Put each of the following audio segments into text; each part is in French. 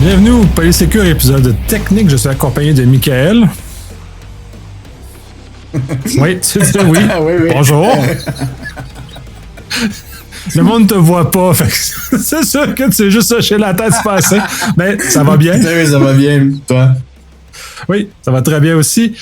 Bienvenue au Polysécure épisode technique. Je suis accompagné de Michael. Oui, tu dis oui. Oui. Bonjour. Le monde ne te voit pas. Fait que c'est sûr que tu es juste chez la tête se passer. Mais ça va bien. Oui, ça va bien, toi. Oui, ça va très bien aussi.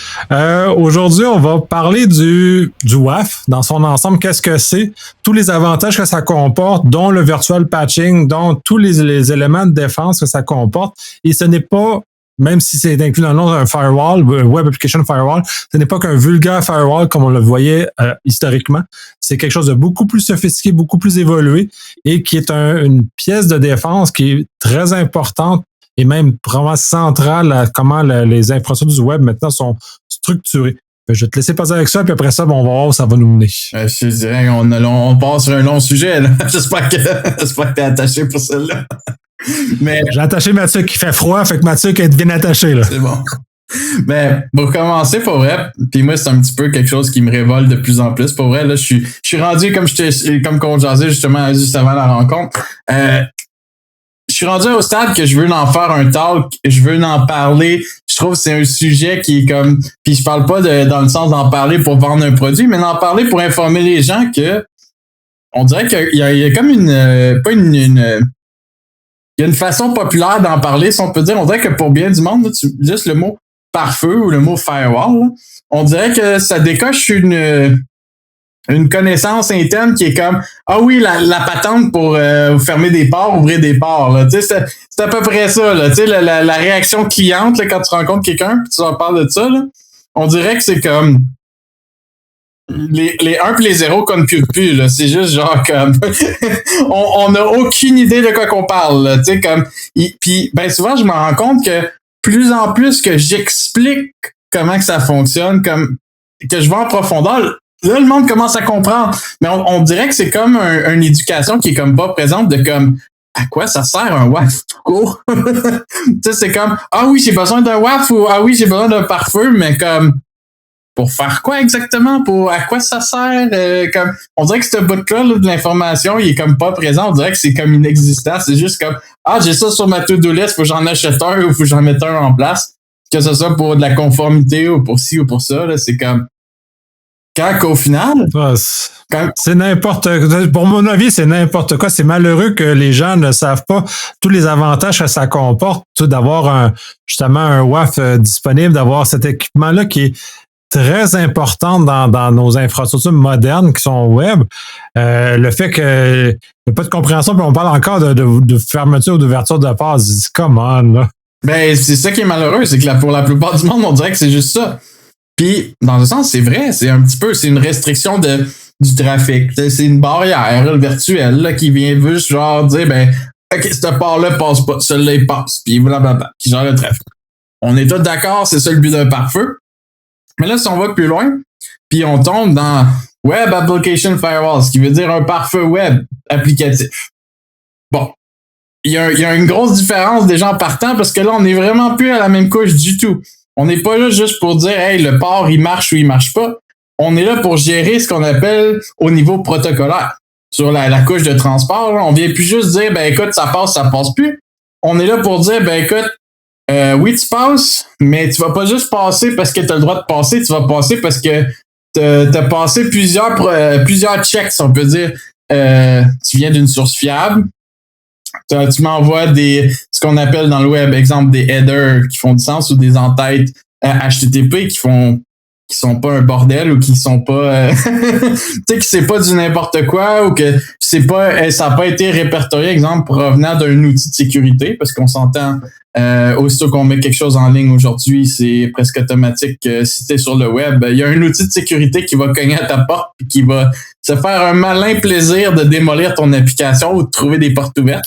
Aujourd'hui, on va parler du WAF dans son ensemble. Qu'est-ce que c'est? Tous les avantages que ça comporte, dont le virtual patching, dont tous les éléments de défense que ça comporte. Et ce n'est pas, même si c'est inclus dans le nom d'un firewall, Web Application Firewall, ce n'est pas qu'un vulgaire firewall comme on le voyait historiquement. C'est quelque chose de beaucoup plus sophistiqué, beaucoup plus évolué et qui est une pièce de défense qui est très importante et même vraiment centrale à comment les infrastructures du web maintenant sont structurées. Je vais te laisser passer avec ça, puis après ça, on va voir où ça va nous mener. Je dirais qu'on passe sur un long sujet, là. J'espère que t'es attaché pour celle-là. Mais j'ai attaché Mathieu qui fait froid, fait que Mathieu qui est bien attaché, là. C'est bon. Mais pour commencer, pour vrai, puis moi, c'est un petit peu quelque chose qui me révolte de plus en plus. Pour vrai, là, je suis rendu comme qu'on jasait justement juste avant la rencontre. Je suis rendu au stade que je veux en faire un talk, je veux en parler. Je trouve que c'est un sujet qui est comme... Puis je parle pas dans le sens d'en parler pour vendre un produit, mais d'en parler pour informer les gens que... On dirait qu'il y a comme il y a une façon populaire d'en parler, si on peut dire. On dirait que pour bien du monde, là, juste le mot pare-feu ou le mot firewall, là, on dirait que ça décoche une connaissance interne qui est comme ah oui, la patente pour fermer des ports, ouvrir des ports. Là. C'est à peu près ça. Là. La réaction cliente là, quand tu rencontres quelqu'un et tu leur parles de ça, là, on dirait que c'est comme les 1 et les 0 qu'on ne cure plus. Là. C'est juste genre comme on n'a aucune idée de quoi qu'on parle. Là, comme puis ben souvent je me rends compte que plus en plus que j'explique comment que ça fonctionne, comme que je vais en profondeur. Là, le monde commence à comprendre. Mais on dirait que c'est comme une éducation qui est comme pas présente de comme à quoi ça sert un WAF tout court? C'est comme ah oui, j'ai besoin d'un WAF ou ah oui, j'ai besoin d'un pare-feu, mais comme pour faire quoi exactement? À quoi ça sert? Comme on dirait que ce bout-là là, de l'information, il est comme pas présent. On dirait que c'est comme inexistant. C'est juste comme ah, j'ai ça sur ma to-do list, faut que j'en achète un ou faut que j'en mette un en place. Que ce soit pour de la conformité ou pour ci ou pour ça, là, c'est comme quand qu'au final... C'est n'importe quoi. Pour mon avis, c'est n'importe quoi. C'est malheureux que les gens ne savent pas tous les avantages que ça comporte, d'avoir justement un WAF disponible, d'avoir cet équipement-là qui est très important dans nos infrastructures modernes qui sont web. Le fait qu'il n'y a pas de compréhension, puis on parle encore de fermeture ou d'ouverture de passe. Come on, là. Ben, c'est ça qui est malheureux, c'est que pour la plupart du monde, on dirait que c'est juste ça. Puis, dans un sens, c'est vrai, c'est un petit peu, c'est une restriction du trafic. C'est une barrière là, virtuelle là, qui vient juste genre dire, ben, ok, cette part-là passe pas, celle-là, il passe, puis blablabla, qui gère le trafic. On est tous d'accord, c'est ça le but d'un pare-feu. Mais là, si on va plus loin, puis on tombe dans Web Application Firewall, ce qui veut dire un pare-feu web applicatif. Bon. Il y a une grosse différence déjà en partant parce que là, on n'est vraiment plus à la même couche du tout. On n'est pas là juste pour dire, hey, le port, il marche ou il marche pas. On est là pour gérer ce qu'on appelle au niveau protocolaire. Sur la couche de transport, là, on vient plus juste dire, ben écoute, ça passe plus. On est là pour dire, ben écoute, oui, tu passes, mais tu vas pas juste passer parce que tu as le droit de passer, tu vas passer parce que t'as passé plusieurs checks, on peut dire. Tu viens d'une source fiable. Tu m'envoies ce qu'on appelle dans le web, exemple, des headers qui font du sens ou des entêtes HTTP qui sont pas un bordel ou qui sont pas tu sais que c'est pas du n'importe quoi ou que c'est pas ça n'a pas été répertorié, exemple, provenant d'un outil de sécurité, parce qu'on s'entend aussitôt qu'on met quelque chose en ligne aujourd'hui, c'est presque automatique que si t'es sur le web, il y a un outil de sécurité qui va cogner à ta porte et qui va se faire un malin plaisir de démolir ton application ou de trouver des portes ouvertes.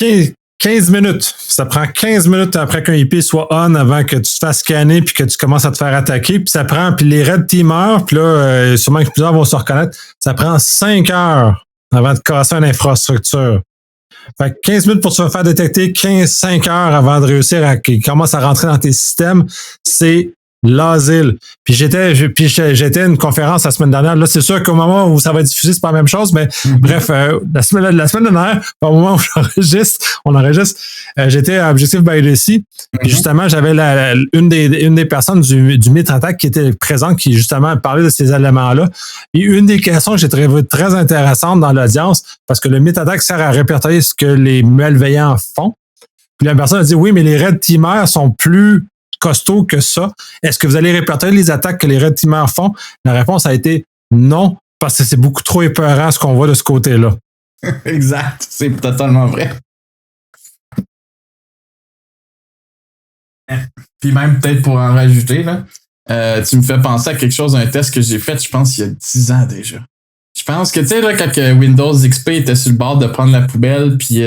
15 minutes. Ça prend 15 minutes après qu'un IP soit on avant que tu te fasses scanner puis que tu commences à te faire attaquer. Puis ça prend, puis les red teamers, puis là, sûrement que plusieurs vont se reconnaître, ça prend 5 heures avant de casser une infrastructure. Fait que 15 minutes pour se faire détecter, 5 heures avant de réussir qu'il commence à rentrer dans tes systèmes, c'est l'asile. Puis j'étais à une conférence la semaine dernière. Là, c'est sûr qu'au moment où ça va être diffusé, c'est pas la même chose, mais bref, la semaine dernière, au moment où on enregistre, j'étais à Objectif ByDC. Puis justement, j'avais une des personnes du Myth-Attack qui était présente, qui justement parlait de ces éléments-là. Et une des questions que j'ai trouvé très intéressante dans l'audience, parce que le Myth-Attack sert à répertorier ce que les malveillants font. Puis la personne a dit, oui, mais les Red Teamers sont plus costauds que ça. Est-ce que vous allez répertorier les attaques que les Red Teamers font? La réponse a été non, parce que c'est beaucoup trop épeurant ce qu'on voit de ce côté-là. Exact, c'est totalement vrai. Puis même peut-être pour en rajouter, là, tu me fais penser à quelque chose, un test que j'ai fait, je pense, il y a 10 ans déjà. Je pense que, tu sais, là, quand Windows XP était sur le bord de prendre la poubelle, puis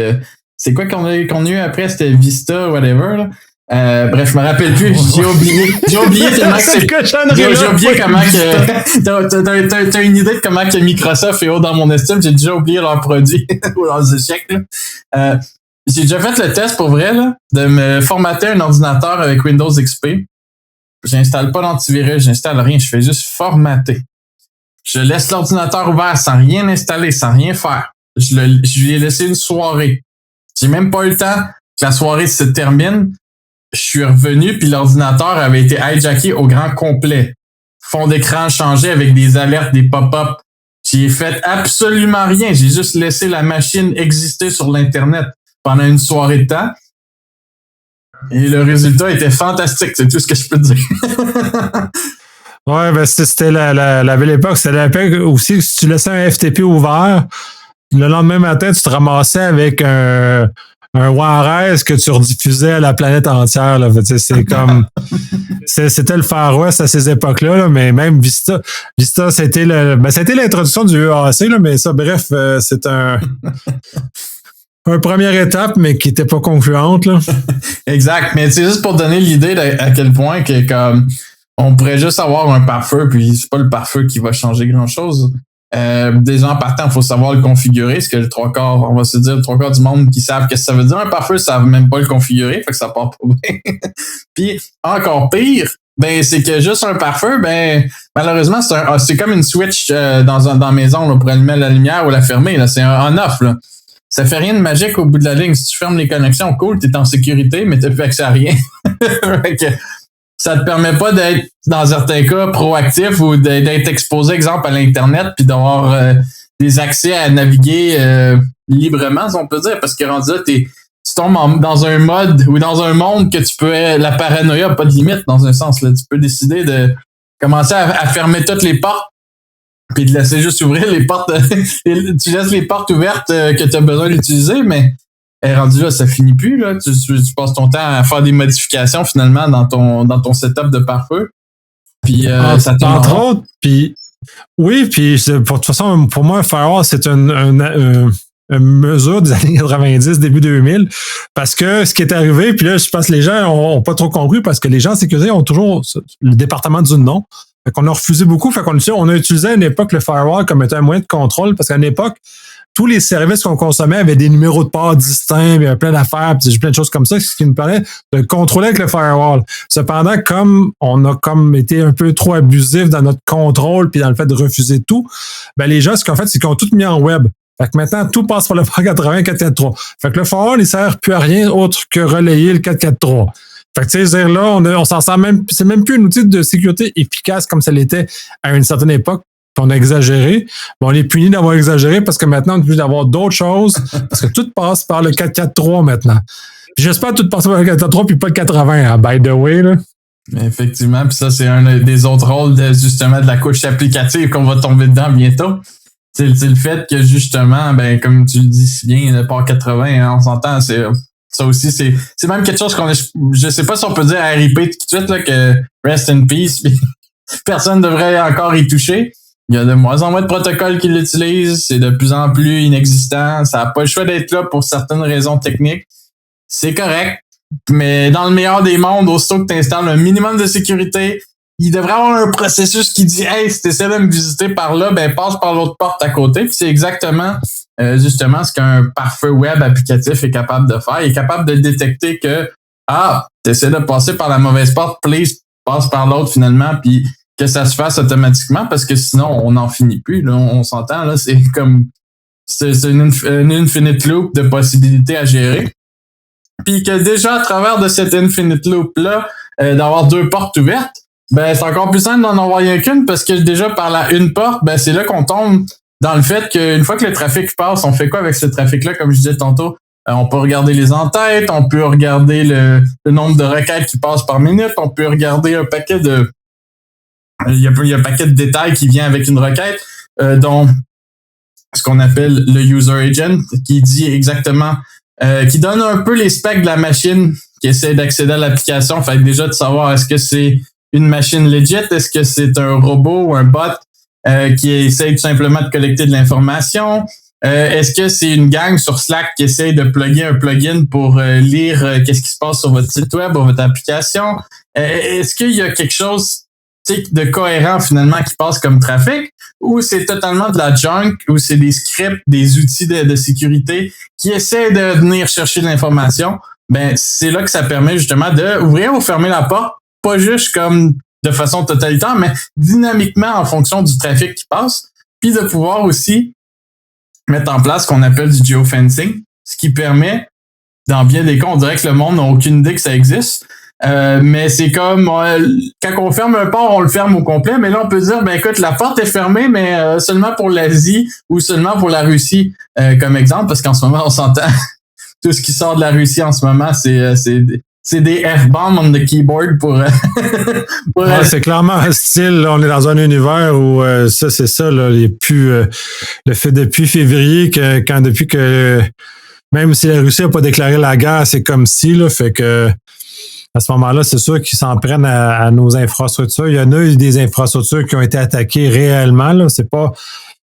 c'est quoi qu'on a eu après? C'était Vista, whatever, là. Bref, je me rappelle plus. J'ai oublié tellement que c'est. J'ai oublié comment que. T'as une idée de comment que Microsoft est haut dans mon estime. J'ai déjà oublié leurs produits ou leurs échecs, là. J'ai déjà fait le test pour vrai, là, de me formater un ordinateur avec Windows XP. J'installe pas d'antivirus, j'installe rien, je fais juste formater. Je laisse l'ordinateur ouvert sans rien installer, sans rien faire. Je lui ai laissé une soirée. J'ai même pas eu le temps que la soirée se termine. Je suis revenu, puis l'ordinateur avait été hijacké au grand complet. Fond d'écran changé avec des alertes, des pop-up. J'ai fait absolument rien. J'ai juste laissé la machine exister sur l'Internet pendant une soirée de temps. Et le résultat était fantastique. C'est tout ce que je peux dire. Ouais, ben c'était la belle époque. C'était l'époque aussi, si tu laissais un FTP ouvert, le lendemain matin, tu te ramassais avec un Juarez que tu rediffusais à la planète entière. Là. C'est comme c'était le Far West à ces époques-là, là, mais même Vista, c'était c'était l'introduction du EAC, là, mais ça, bref, c'est un première étape, mais qui n'était pas concluante. Là. Exact, mais c'est juste pour donner l'idée à quel point que comme on pourrait juste avoir un pare-feu, puis c'est pas le pare-feu qui va changer grand-chose. Déjà en partant, il faut savoir le configurer, ce que le trois quarts du monde qui savent qu'est-ce que ça veut dire. Un pare-feu, ils savent même pas le configurer, fait que ça part pas bien. Puis encore pire, ben c'est que juste un pare-feu, ben malheureusement c'est comme une switch dans la maison là, pour allumer la lumière ou la fermer. Là, c'est un on-off. Là. Ça fait rien de magique au bout de la ligne. Si tu fermes les connexions, cool, t'es en sécurité, mais t'as plus accès à rien. Ça te permet pas d'être, dans certains cas, proactif ou d'être exposé, exemple, à l'Internet, puis d'avoir des accès à naviguer librement, si on peut dire, parce que rendu là, tu tombes dans un mode ou dans un monde que tu peux... La paranoïa n'a pas de limite, dans un sens. Là. Tu peux décider de commencer à fermer toutes les portes, puis de laisser juste ouvrir les portes. Tu laisses les portes ouvertes que tu as besoin d'utiliser, mais... rendu là, ça finit plus, là. Tu passes ton temps à faire des modifications, finalement, dans ton setup de pare-feu. Puis, ça tourne. Entre autres, puis, oui, puis, de toute façon, pour moi, un firewall, c'est une mesure des années 90, début 2000. Parce que ce qui est arrivé, puis là, je pense que les gens ont pas trop compris parce que les gens en sécurité ont toujours le département du nom. Fait qu'on a refusé beaucoup. Fait qu'on a utilisé à une époque le firewall comme étant un moyen de contrôle parce qu'à une époque, tous les services qu'on consommait avaient des numéros de port distincts, il y avait plein d'affaires, puis plein de choses comme ça, ce qui nous permet de contrôler avec le firewall. Cependant, comme on a comme été un peu trop abusif dans notre contrôle puis dans le fait de refuser tout, ben les gens, ce qu'ils ont fait, c'est qu'ils ont tout mis en web. Fait que maintenant, tout passe par le port 80 443. Fait que le firewall, il sert plus à rien autre que relayer le 443. Fait que, tu sais, là, on s'en sert même, c'est même plus un outil de sécurité efficace comme ça l'était à une certaine époque. On a exagéré. Mais on est puni d'avoir exagéré parce que maintenant, on est puni d'avoir d'autres choses parce que tout passe par le 443 maintenant. Puis j'espère que tout passe par le 443 puis pas le 80, hein, by the way, là. Effectivement, puis ça, c'est un des autres rôles justement de la couche applicative qu'on va tomber dedans bientôt. C'est le fait que justement, ben comme tu le dis si bien, le port 80, hein, on s'entend, ça aussi, c'est même quelque chose je sais pas si on peut dire RIP tout de suite, là, que rest in peace, puis personne ne devrait encore y toucher. Il y a de moins en moins de protocoles qui l'utilisent, c'est de plus en plus inexistant, ça n'a pas le choix d'être là pour certaines raisons techniques. C'est correct, mais dans le meilleur des mondes, aussitôt que tu installes un minimum de sécurité, il devrait y avoir un processus qui dit « Hey, si tu essaies de me visiter par là, ben passe par l'autre porte à côté. » Puis c'est exactement justement ce qu'un pare-feu web applicatif est capable de faire. Il est capable de détecter que « Ah, tu essaies de passer par la mauvaise porte, please, passe par l'autre finalement, puis que ça se fasse automatiquement, parce que sinon, on n'en finit plus. Là, on s'entend, là, c'est une infinite loop de possibilités à gérer. Puis que déjà, à travers de cette infinite loop-là, d'avoir 2 portes ouvertes, ben c'est encore plus simple d'en avoir rien qu'une, parce que déjà, par la une porte, ben c'est là qu'on tombe dans le fait qu'une fois que le trafic passe, on fait quoi avec ce trafic-là, comme je disais tantôt? On peut regarder les entêtes, on peut regarder le nombre de requêtes qui passent par minute, on peut regarder un paquet de... Il y a un paquet de détails qui vient avec une requête, dont ce qu'on appelle le user agent, qui dit exactement, qui donne un peu les specs de la machine qui essaie d'accéder à l'application. Fait que déjà de savoir est-ce que c'est une machine legit, est-ce que c'est un robot ou un bot qui essaie tout simplement de collecter de l'information. Est-ce que c'est une gang sur Slack qui essaie de plugger un plugin pour lire qu'est-ce qui se passe sur votre site web ou votre application? Est-ce qu'il y a quelque chose de cohérent finalement qui passe comme trafic, ou c'est totalement de la junk, ou c'est des scripts, des outils de sécurité qui essaient de venir chercher de l'information? Ben c'est là que ça permet justement de ouvrir ou fermer la porte, pas juste comme de façon totalitaire, mais dynamiquement en fonction du trafic qui passe, puis de pouvoir aussi mettre en place ce qu'on appelle du geofencing, ce qui permet, dans bien des cas, on dirait que le monde n'a aucune idée que ça existe, mais c'est comme quand on ferme un port, on le ferme au complet, mais là on peut dire ben écoute, la porte est fermée, mais seulement pour l'Asie ou seulement pour la Russie, comme exemple, parce qu'en ce moment on s'entend tout ce qui sort de la Russie en ce moment, c'est des F-bombs on the keyboard pour... Ouais, c'est clairement un style. Là, on est dans un univers où ça, c'est ça. Là, il y a plus, le fait depuis février, depuis que même si la Russie n'a pas déclaré la guerre, c'est comme si, là, fait que à ce moment-là, c'est sûr qu'ils s'en prennent à nos infrastructures. Il y en a eu des infrastructures qui ont été attaquées réellement. Là, c'est pas...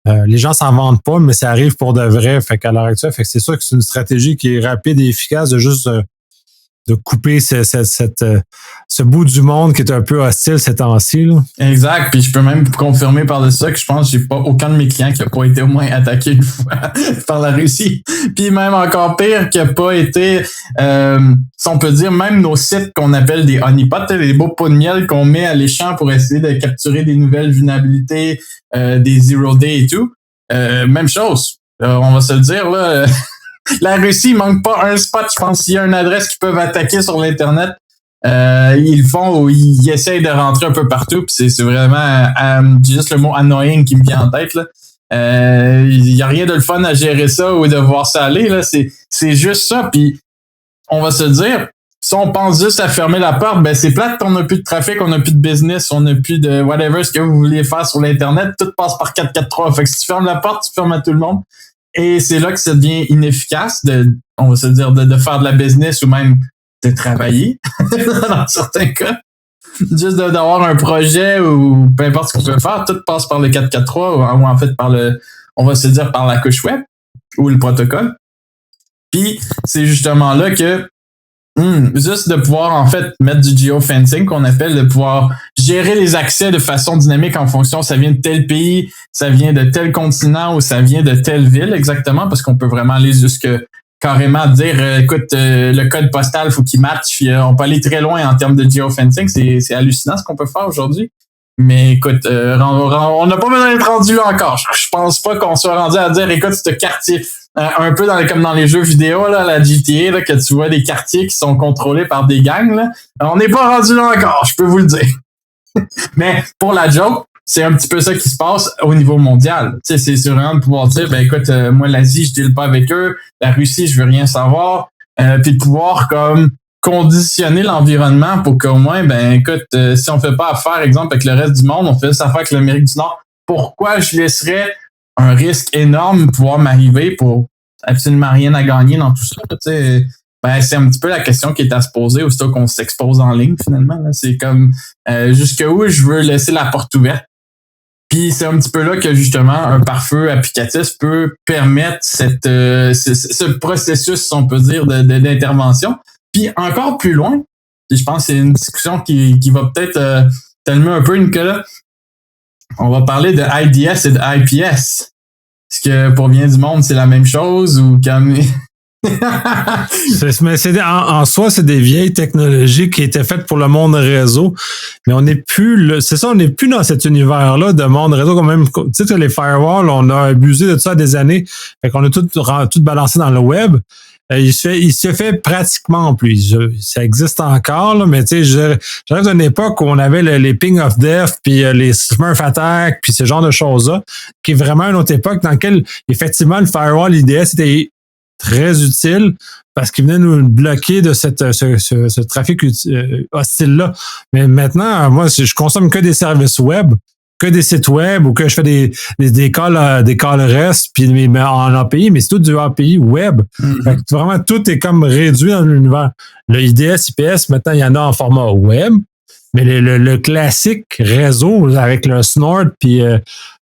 les gens s'en vendent pas, mais ça arrive pour de vrai. Fait qu'à l'heure actuelle, fait que c'est sûr que c'est une stratégie qui est rapide et efficace de juste de couper ce bout du monde qui est un peu hostile ces temps-ci. Là. Exact. Puis je peux même confirmer par-dessus ça que je pense que j'ai pas aucun de mes clients qui a pas été au moins attaqué une fois par la Russie. Puis même encore pire, qui a pas été, si on peut dire, même nos sites qu'on appelle des honeypots, les beaux pots de miel qu'on met à l'échange pour essayer de capturer des nouvelles vulnérabilités, des zero day et tout. Même chose. On va se le dire, là. La Russie, il manque pas un spot, je pense. S'il y a une adresse qu'ils peuvent attaquer sur l'Internet, ils le font ou ils essayent de rentrer un peu partout. Puis c'est vraiment juste le mot annoying qui me vient en tête. Là. Il y a rien de le fun à gérer ça ou de voir ça aller. Là. C'est juste ça. Puis on va se dire, si on pense juste à fermer la porte, ben c'est plate qu'on n'a plus de trafic, on n'a plus de business, on n'a plus de whatever ce que vous vouliez faire sur l'Internet. Tout passe par 443. Fait que si tu fermes la porte, tu fermes à tout le monde. Et c'est là que ça devient inefficace on va se dire, de faire de la business ou même de travailler, dans certains cas. Juste d'avoir un projet ou peu importe ce qu'on peut faire, tout passe par le 443 ou en fait on va se dire par la couche web ou le protocole. Puis c'est justement là que juste de pouvoir en fait mettre du geofencing qu'on appelle, de pouvoir gérer les accès de façon dynamique en fonction ça vient de tel pays, ça vient de tel continent ou ça vient de telle ville exactement, parce qu'on peut vraiment aller jusque carrément dire écoute le code postal faut qu'il matche, on peut aller très loin en termes de geofencing, c'est hallucinant ce qu'on peut faire aujourd'hui. Mais écoute, on n'a pas besoin d'être rendu là encore. Je pense pas qu'on soit rendu à dire écoute, ce quartier un peu comme dans les jeux vidéo, là, la GTA, là, que tu vois des quartiers qui sont contrôlés par des gangs. Là. On n'est pas rendu là encore, je peux vous le dire. Mais pour la joke, c'est un petit peu ça qui se passe au niveau mondial. Tu sais, c'est vraiment de pouvoir dire, ben écoute, moi l'Asie, je deal pas avec eux, la Russie, je veux rien savoir, puis de pouvoir comme conditionner l'environnement pour qu'au moins, ben écoute, si on fait pas affaire, exemple, avec le reste du monde, on fait affaire avec l'Amérique du Nord, pourquoi je laisserais un risque énorme pouvoir m'arriver pour absolument rien à gagner dans tout ça? Tu sais, ben, c'est un petit peu la question qui est à se poser aussitôt qu'on s'expose en ligne, finalement. Là. C'est comme jusqu'où je veux laisser la porte ouverte. Puis c'est un petit peu là que justement un pare-feu applicatif peut permettre ce processus, si on peut dire, d'intervention. Puis encore plus loin, je pense que c'est une discussion qui va peut-être t'allumer un peu, Nicolas. On va parler de IDS et de IPS. Est-ce que pour bien du monde, c'est la même chose ou comme Mais en soi, c'est des vieilles technologies qui étaient faites pour le monde réseau. Mais on n'est plus, c'est ça, on n'est plus dans cet univers-là de monde réseau. Quand même, tu sais, les firewalls, on a abusé de ça des années. Fait qu'on a tout balancé dans le web. Il se fait pratiquement plus. Ça existe encore, là, mais tu sais, j'arrive d'une époque où on avait les Ping of Death, puis les Smurf Attack, puis ce genre de choses-là, qui est vraiment une autre époque dans laquelle, effectivement, le firewall IDS était très utile parce qu'il venait nous bloquer de ce trafic hostile-là. Mais maintenant, moi, je consomme que des services web, que des sites web ou que je fais des calls REST puis mais en API, mais c'est tout du API web. Fait que vraiment, tout est comme réduit dans l'univers. Le IDS, IPS, maintenant, il y en a en format web, mais le classique réseau avec le snort puis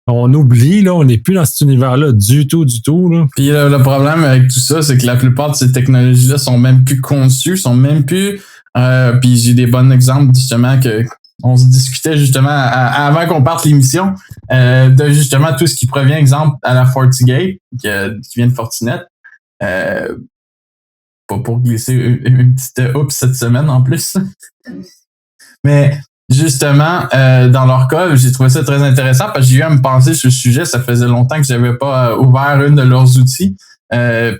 on oublie, là, on n'est plus dans cet univers-là du tout, là. Puis le problème avec tout ça, c'est que la plupart de ces technologies-là sont même plus conçues, sont même plus... puis j'ai des bons exemples, justement, que on se discutait justement avant qu'on parte l'émission de justement tout ce qui provient, exemple, à la FortiGate, qui vient de Fortinet. Pas pour glisser une petite oups cette semaine en plus. Mais justement, dans leur cas, j'ai trouvé ça très intéressant parce que j'ai eu à me penser sur le sujet. Ça faisait longtemps que j'avais pas ouvert une de leurs outils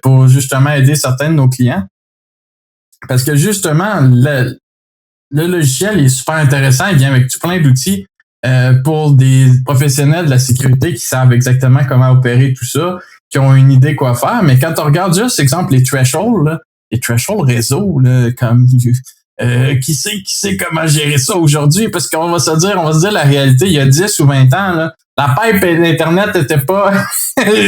pour justement aider certains de nos clients. Parce que justement, le logiciel est super intéressant. Il vient avec tout plein d'outils pour des professionnels de la sécurité qui savent exactement comment opérer tout ça, qui ont une idée quoi faire. Mais quand on regarde juste, exemple, les thresholds, là, les thresholds réseau, là, comme qui sait comment gérer ça aujourd'hui? Parce qu'on va se dire la réalité, il y a 10 ou 20 ans, là, la pipe d'Internet n'était pas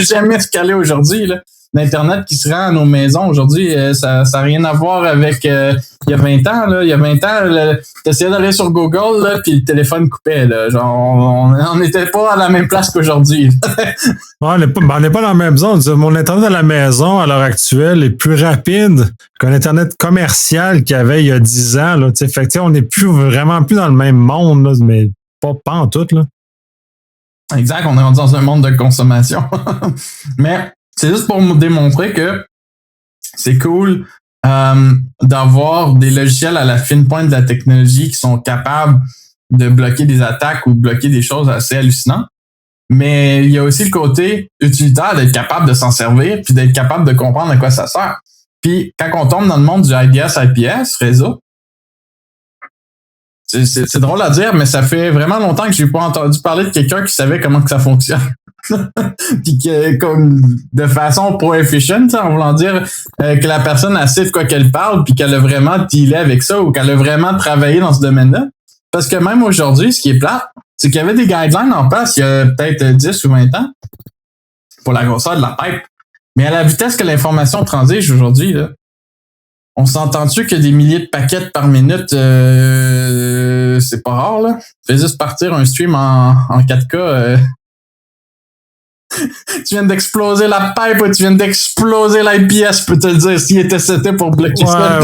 jamais ce qu'elle est aujourd'hui, là. L'Internet qui se rend à nos maisons aujourd'hui, ça n'a rien à voir avec il y a 20 ans. Là. Il y a 20 ans, t'essayais d'aller sur Google, là, puis le téléphone coupait. Là. Genre, on n'était pas à la même place qu'aujourd'hui. On n'est pas dans la même zone. Mon Internet à la maison, à l'heure actuelle, est plus rapide qu'un Internet commercial qu'il y avait il y a 10 ans. Là. Fait que, on n'est vraiment plus dans le même monde, là, mais pas en tout. Là. Exact, on est rendu dans un monde de consommation. Mais c'est juste pour me démontrer que c'est cool d'avoir des logiciels à la fine pointe de la technologie qui sont capables de bloquer des attaques ou bloquer des choses assez hallucinantes. Mais il y a aussi le côté utilitaire d'être capable de s'en servir puis d'être capable de comprendre à quoi ça sert. Puis quand on tombe dans le monde du IDS, IPS, réseau, c'est drôle à dire, mais ça fait vraiment longtemps que j'ai pas entendu parler de quelqu'un qui savait comment que ça fonctionne. Puis que comme de façon pro-efficient, en voulant dire que la personne a sait de quoi qu'elle parle puis qu'elle a vraiment dealé avec ça ou qu'elle a vraiment travaillé dans ce domaine-là. Parce que même aujourd'hui, ce qui est plate, c'est qu'il y avait des guidelines en place il y a peut-être 10 ou 20 ans pour la grosseur de la pipe. Mais à la vitesse que l'information transige aujourd'hui, là, on s'entend-tu que des milliers de paquets par minute, c'est pas rare, là? Fais juste partir un stream en 4K. Tu viens d'exploser la pipe ou tu viens d'exploser l'IPS, je peux te le dire, s'il était seté pour bloquer ça.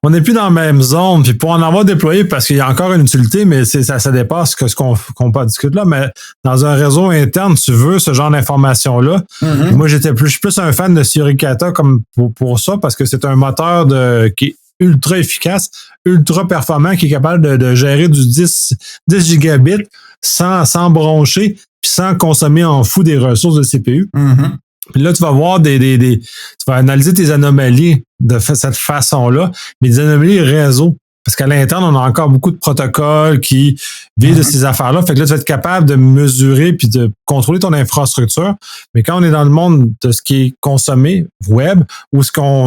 On n'est plus dans la même zone. Puis pour en avoir déployé, parce qu'il y a encore une utilité, mais ça dépasse ce qu'on discute là. Mais dans un réseau interne, tu veux ce genre d'informations-là. Mm-hmm. Moi, je suis plus un fan de Suricata comme pour ça, parce que c'est un moteur qui est ultra efficace, ultra performant, qui est capable de gérer du 10 gigabits sans broncher, puis sans consommer en fou des ressources de CPU. Mm-hmm. Puis là, tu vas voir tu vas analyser tes anomalies de cette façon-là, mais des anomalies réseau. Parce qu'à l'interne, on a encore beaucoup de protocoles qui vivent de ces affaires-là. Fait que là, tu vas être capable de mesurer puis de contrôler ton infrastructure. Mais quand on est dans le monde de ce qui est consommé web, ou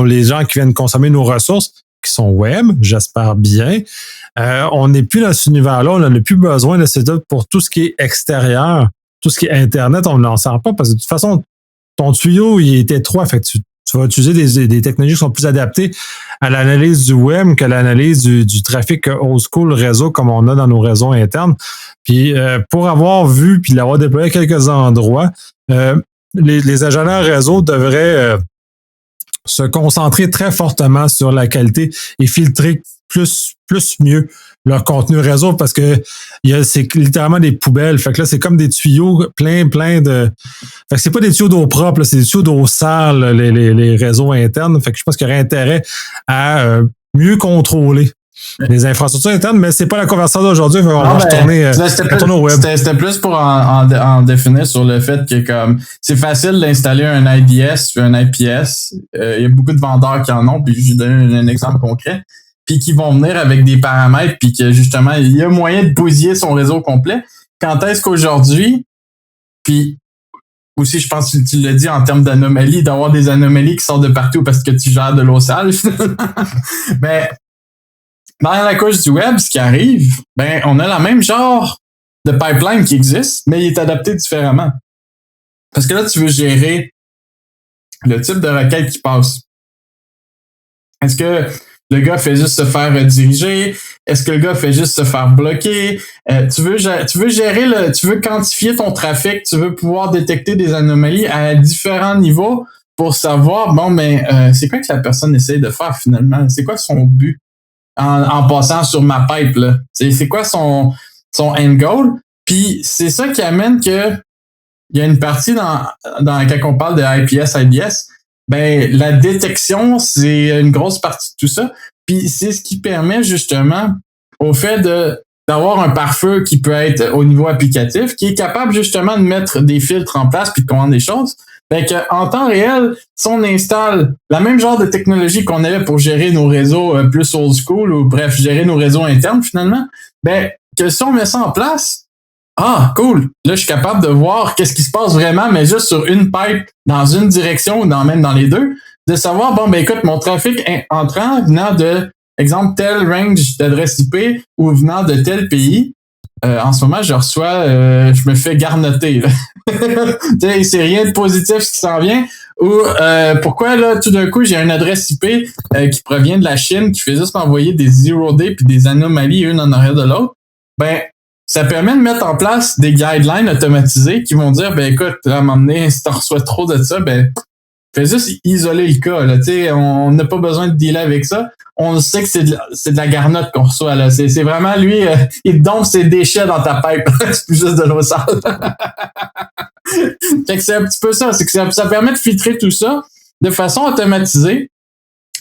les gens qui viennent consommer nos ressources, qui sont web, j'espère bien, on n'est plus dans cet univers-là. On n'a plus besoin de ces dates pour tout ce qui est extérieur, tout ce qui est Internet, on ne l'en sert pas parce que de toute façon, ton tuyau, il est étroit. Fait que tu vas utiliser des technologies qui sont plus adaptées à l'analyse du web qu'à l'analyse du trafic old school réseau comme on a dans nos réseaux internes. Puis pour avoir vu puis l'avoir déployé à quelques endroits, les ingénieurs réseau devraient se concentrer très fortement sur la qualité et filtrer plus mieux leur contenu réseau parce que c'est littéralement des poubelles. Fait que là, c'est comme des tuyaux plein de... Fait que c'est pas des tuyaux d'eau propre, là, c'est des tuyaux d'eau sale, les réseaux internes. Fait que je pense qu'il y aurait intérêt à mieux contrôler les infrastructures internes, mais c'est pas la conversation d'aujourd'hui. On va retourner au web. C'était plus pour en définir sur le fait que comme c'est facile d'installer un IDS ou un IPS. Il y a beaucoup de vendeurs qui en ont, puis je vais donner un exemple concret, puis qui vont venir avec des paramètres, puis que justement, il y a moyen de bousiller son réseau complet. Quand est-ce qu'aujourd'hui, puis aussi, je pense que tu l'as dit en termes d'anomalies, d'avoir des anomalies qui sortent de partout parce que tu gères de l'eau sale. Mais dans la couche du web, ce qui arrive, ben, on a le même genre de pipeline qui existe, mais il est adapté différemment. Parce que là, tu veux gérer le type de requête qui passe. Est-ce que le gars fait juste se faire diriger? Est-ce que le gars fait juste se faire bloquer? Tu veux gérer tu veux quantifier ton trafic, tu veux pouvoir détecter des anomalies à différents niveaux pour savoir, bon, mais c'est quoi que la personne essaie de faire finalement? C'est quoi son but? En passant sur ma pipe, là. C'est quoi son end goal? Puis c'est ça qui amène que il y a une partie quand on parle de IPS, IDS, ben la détection, c'est une grosse partie de tout ça. Puis c'est ce qui permet justement au fait d'avoir un pare-feu qui peut être au niveau applicatif, qui est capable justement de mettre des filtres en place puis de commander des choses. Fait qu'en temps réel, si on installe la même genre de technologie qu'on avait pour gérer nos réseaux plus old school ou bref, gérer nos réseaux internes finalement, ben que si on met ça en place, cool, là je suis capable de voir qu'est-ce qui se passe vraiment, mais juste sur une pipe dans une direction ou même dans les deux, de savoir, bon ben écoute, mon trafic entrant venant de, exemple, tel range d'adresse IP ou venant de tel pays, en ce moment, je reçois, je me fais garnotter. C'est rien de positif ce qui s'en vient. Ou pourquoi là, tout d'un coup, j'ai une adresse IP qui provient de la Chine, qui fait juste m'envoyer des zero day puis des anomalies une en arrière de l'autre. Ben, ça permet de mettre en place des guidelines automatisés qui vont dire, ben écoute, à un moment donné, si t'en reçois trop de ça, ben fais juste isoler le cas. Là, on n'a pas besoin de dealer avec ça. On sait que c'est de la garnotte qu'on reçoit. Là. C'est vraiment lui, il dompe ses déchets dans ta pipe. C'est plus juste de l'eau sale. Fait que c'est un petit peu ça. C'est que ça permet de filtrer tout ça de façon automatisée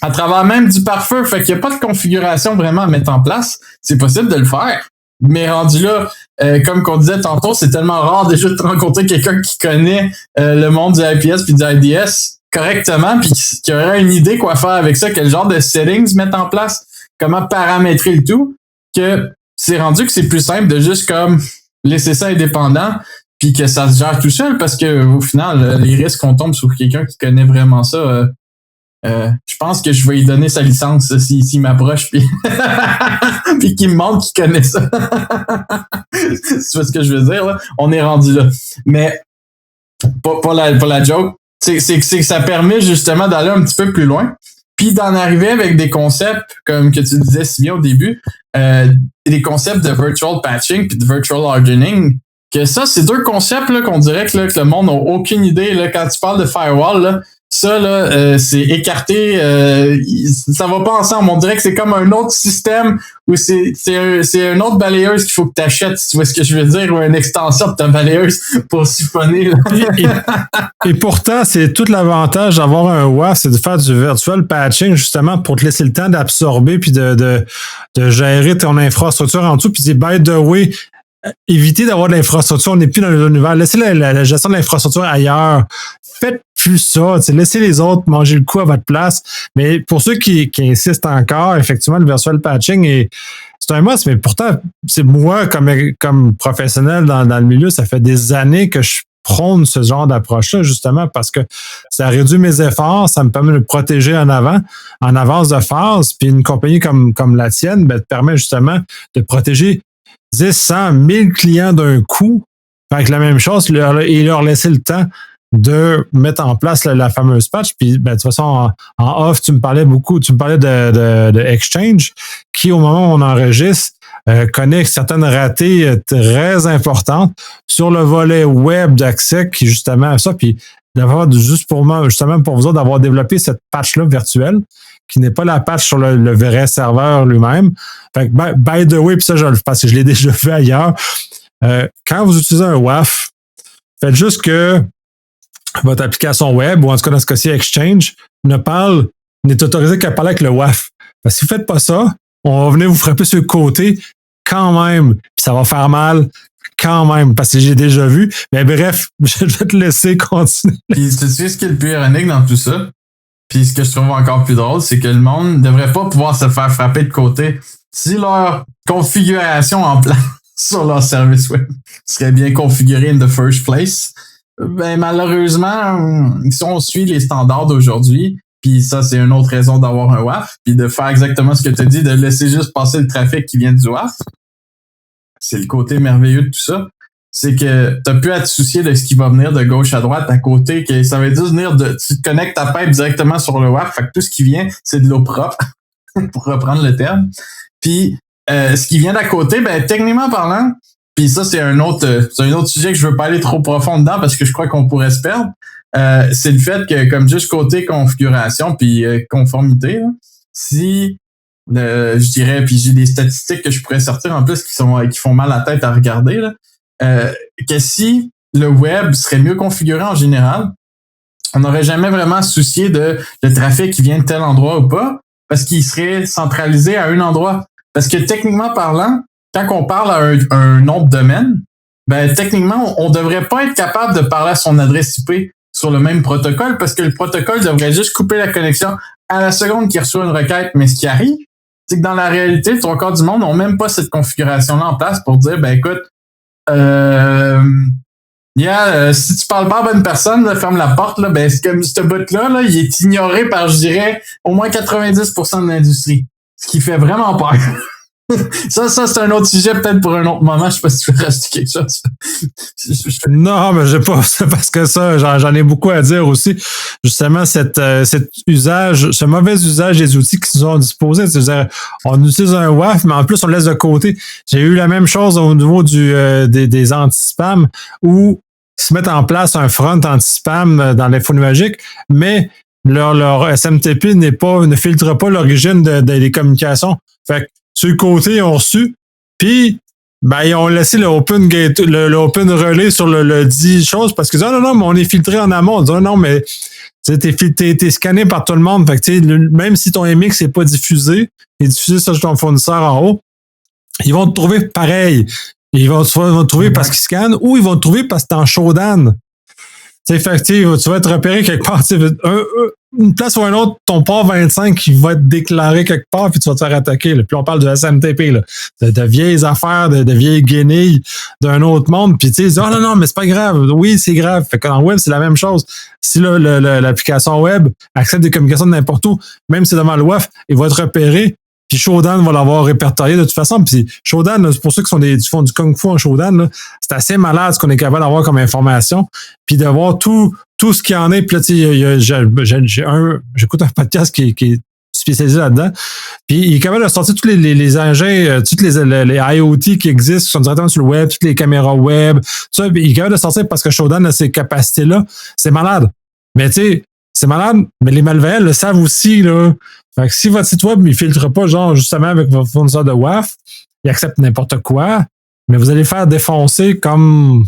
à travers même du pare-feu. Fait qu'il n'y a pas de configuration vraiment à mettre en place. C'est possible de le faire. Mais rendu là, comme qu'on disait tantôt, c'est tellement rare déjà de rencontrer quelqu'un qui connaît le monde du IPS puis du IDS correctement, puis qui aurait une idée quoi faire avec ça, quel genre de settings mettre en place, comment paramétrer le tout, que c'est rendu que c'est plus simple de juste comme laisser ça indépendant, puis que ça se gère tout seul, parce que au final, les risques qu'on tombe sur quelqu'un qui connaît vraiment ça, je pense que je vais lui donner sa licence s'il m'approche puis puis qu'il me montre qu'il connaît ça. C'est ce que je veux dire, là. On est rendu là. Mais pour la joke, c'est que ça permet justement d'aller un petit peu plus loin, puis d'en arriver avec des concepts, comme que tu disais si bien au début, des concepts de virtual patching puis de virtual hardening, que ça, c'est deux concepts là, qu'on dirait que le monde n'a aucune idée. Là, quand tu parles de firewall, là, ça, là, c'est écarté, ça va pas ensemble. On dirait que c'est comme un autre système où c'est une autre balayeuse qu'il faut que tu achètes, si tu vois ce que je veux dire, ou une extension de ta balayeuse pour siphonner. Et pourtant, c'est tout l'avantage d'avoir un WAF, c'est de faire du virtual patching, justement, pour te laisser le temps d'absorber puis de gérer ton infrastructure en dessous. Puis c'est by the way, éviter d'avoir de l'infrastructure, on n'est plus dans l'univers. Laissez la gestion de l'infrastructure ailleurs. Faites plus ça. Laissez les autres manger le coup à votre place. Mais pour ceux qui insistent encore, effectivement, le virtual patching c'est un must, mais pourtant, c'est moi, comme professionnel dans le milieu, ça fait des années que je prône ce genre d'approche-là, justement, parce que ça réduit mes efforts, ça me permet de me protéger en avance de phase. Puis une compagnie comme la tienne, te permet justement de protéger 10, 100, 1000 clients d'un coup. Fait que la même chose, et leur laisser le temps de mettre en place la fameuse patch. Puis, de toute façon, en off, tu me parlais de Exchange, qui, au moment où on enregistre, connaît certaines ratées très importantes sur le volet web d'accès, qui justement ça. Puis, juste pour moi, justement pour vous autres, d'avoir développé cette patch-là virtuelle, qui n'est pas la patch sur le vrai serveur lui-même. Fait que, by the way, puis ça, parce que je l'ai déjà fait ailleurs, quand vous utilisez un WAF, faites juste que votre application web, ou en tout cas dans ce cas-ci Exchange, n'est autorisé qu'à parler avec le WAF. Parce que si vous ne faites pas ça, on va venir vous frapper sur le côté quand même, puis ça va faire mal quand même, parce que j'ai déjà vu. Mais bref, je vais te laisser continuer. Puis tu sais ce qui est le plus ironique dans tout ça? Puis ce que je trouve encore plus drôle, c'est que le monde ne devrait pas pouvoir se faire frapper de côté si leur configuration en place sur leur service web serait bien configurée in the first place. Ben malheureusement, si on suit les standards d'aujourd'hui, puis ça, c'est une autre raison d'avoir un WAF, puis de faire exactement ce que tu as dit, de laisser juste passer le trafic qui vient du WAF. C'est le côté merveilleux de tout ça. C'est que t'as plus à te soucier de ce qui va venir de gauche à droite à côté, que ça veut dire venir tu te connectes ta pipe directement sur le WAF, fait que tout ce qui vient, c'est de l'eau propre, pour reprendre le terme. Puis ce qui vient d'à côté, ben techniquement parlant, puis ça c'est un autre sujet que je veux pas aller trop profond dedans parce que je crois qu'on pourrait se perdre. C'est le fait que comme juste côté configuration puis conformité, là, si je dirais, puis j'ai des statistiques que je pourrais sortir en plus qui font mal à la tête à regarder là. Que si le web serait mieux configuré en général, on n'aurait jamais vraiment soucié de le trafic qui vient de tel endroit ou pas, parce qu'il serait centralisé à un endroit. Parce que techniquement parlant, quand on parle à un nom de domaine, ben techniquement, on devrait pas être capable de parler à son adresse IP sur le même protocole, parce que le protocole devrait juste couper la connexion à la seconde qu'il reçoit une requête. Mais ce qui arrive, c'est que dans la réalité, le trois quarts du monde n'ont même pas cette configuration-là en place pour dire, ben écoute, si tu parles pas à bonne personne, là, ferme la porte, là, ben, c'est comme ce bout-là, là, il est ignoré par, je dirais, au moins 90% de l'industrie. Ce qui fait vraiment peur. Ça, c'est un autre sujet, peut-être pour un autre moment. Je sais pas si tu veux rajouter quelque chose. Non, mais j'ai pas, c'est parce que ça, j'en ai beaucoup à dire aussi. Justement, cet ce mauvais usage des outils qui nous sont disposés. C'est-à-dire, on utilise un WAF, mais en plus, on le laisse de côté. J'ai eu la même chose au niveau des anti-spam où ils se mettent en place un front anti-spam dans l'info nuagique, mais leur SMTP ne filtre pas l'origine des communications. Fait que, sur le côté, ils ont reçu, puis ben, ils ont laissé le open relay sur le dit chose parce qu'ils disent non, mais on est filtré en amont. On dit non, mais t'es scanné par tout le monde. Fait que même si ton MX n'est pas diffusé, il est diffusé sur ton fournisseur en haut, ils vont te trouver pareil. Ils vont te trouver parce qu'ils scannent ou ils vont te trouver parce que t'es en showdown. Fait que tu vas être repéré quelque part. Une place ou un autre, ton port 25 qui va être déclaré quelque part, puis tu vas te faire attaquer. Là. Puis on parle de SMTP, là, de vieilles affaires, de vieilles guenilles d'un autre monde. Puis tu dis, oh non, mais c'est pas grave. Oui, c'est grave. Fait qu'en web, c'est la même chose. Si l'application web accepte des communications de n'importe où, même si c'est devant le WAF, il va être repéré. Puis Shodan va l'avoir répertorié de toute façon. Puis Shodan, là, c'est pour ceux qui font du Kung Fu en Shodan, là, c'est assez malade ce qu'on est capable d'avoir comme information. Puis de voir tout ce qu'il y en est. Puis là, j'écoute un podcast qui est spécialisé là-dedans. Puis il est capable de sortir tous les engins, toutes les IoT qui existent, qui sont directement sur le web, toutes les caméras web. Tout ça, il est capable de sortir parce que Shodan a ces capacités-là. C'est malade. Mais tu sais, c'est malade, mais les malveillants le savent aussi, là. Fait que si votre site web ne filtre pas, genre, justement, avec votre fournisseur de WAF, il accepte n'importe quoi, mais vous allez faire défoncer comme...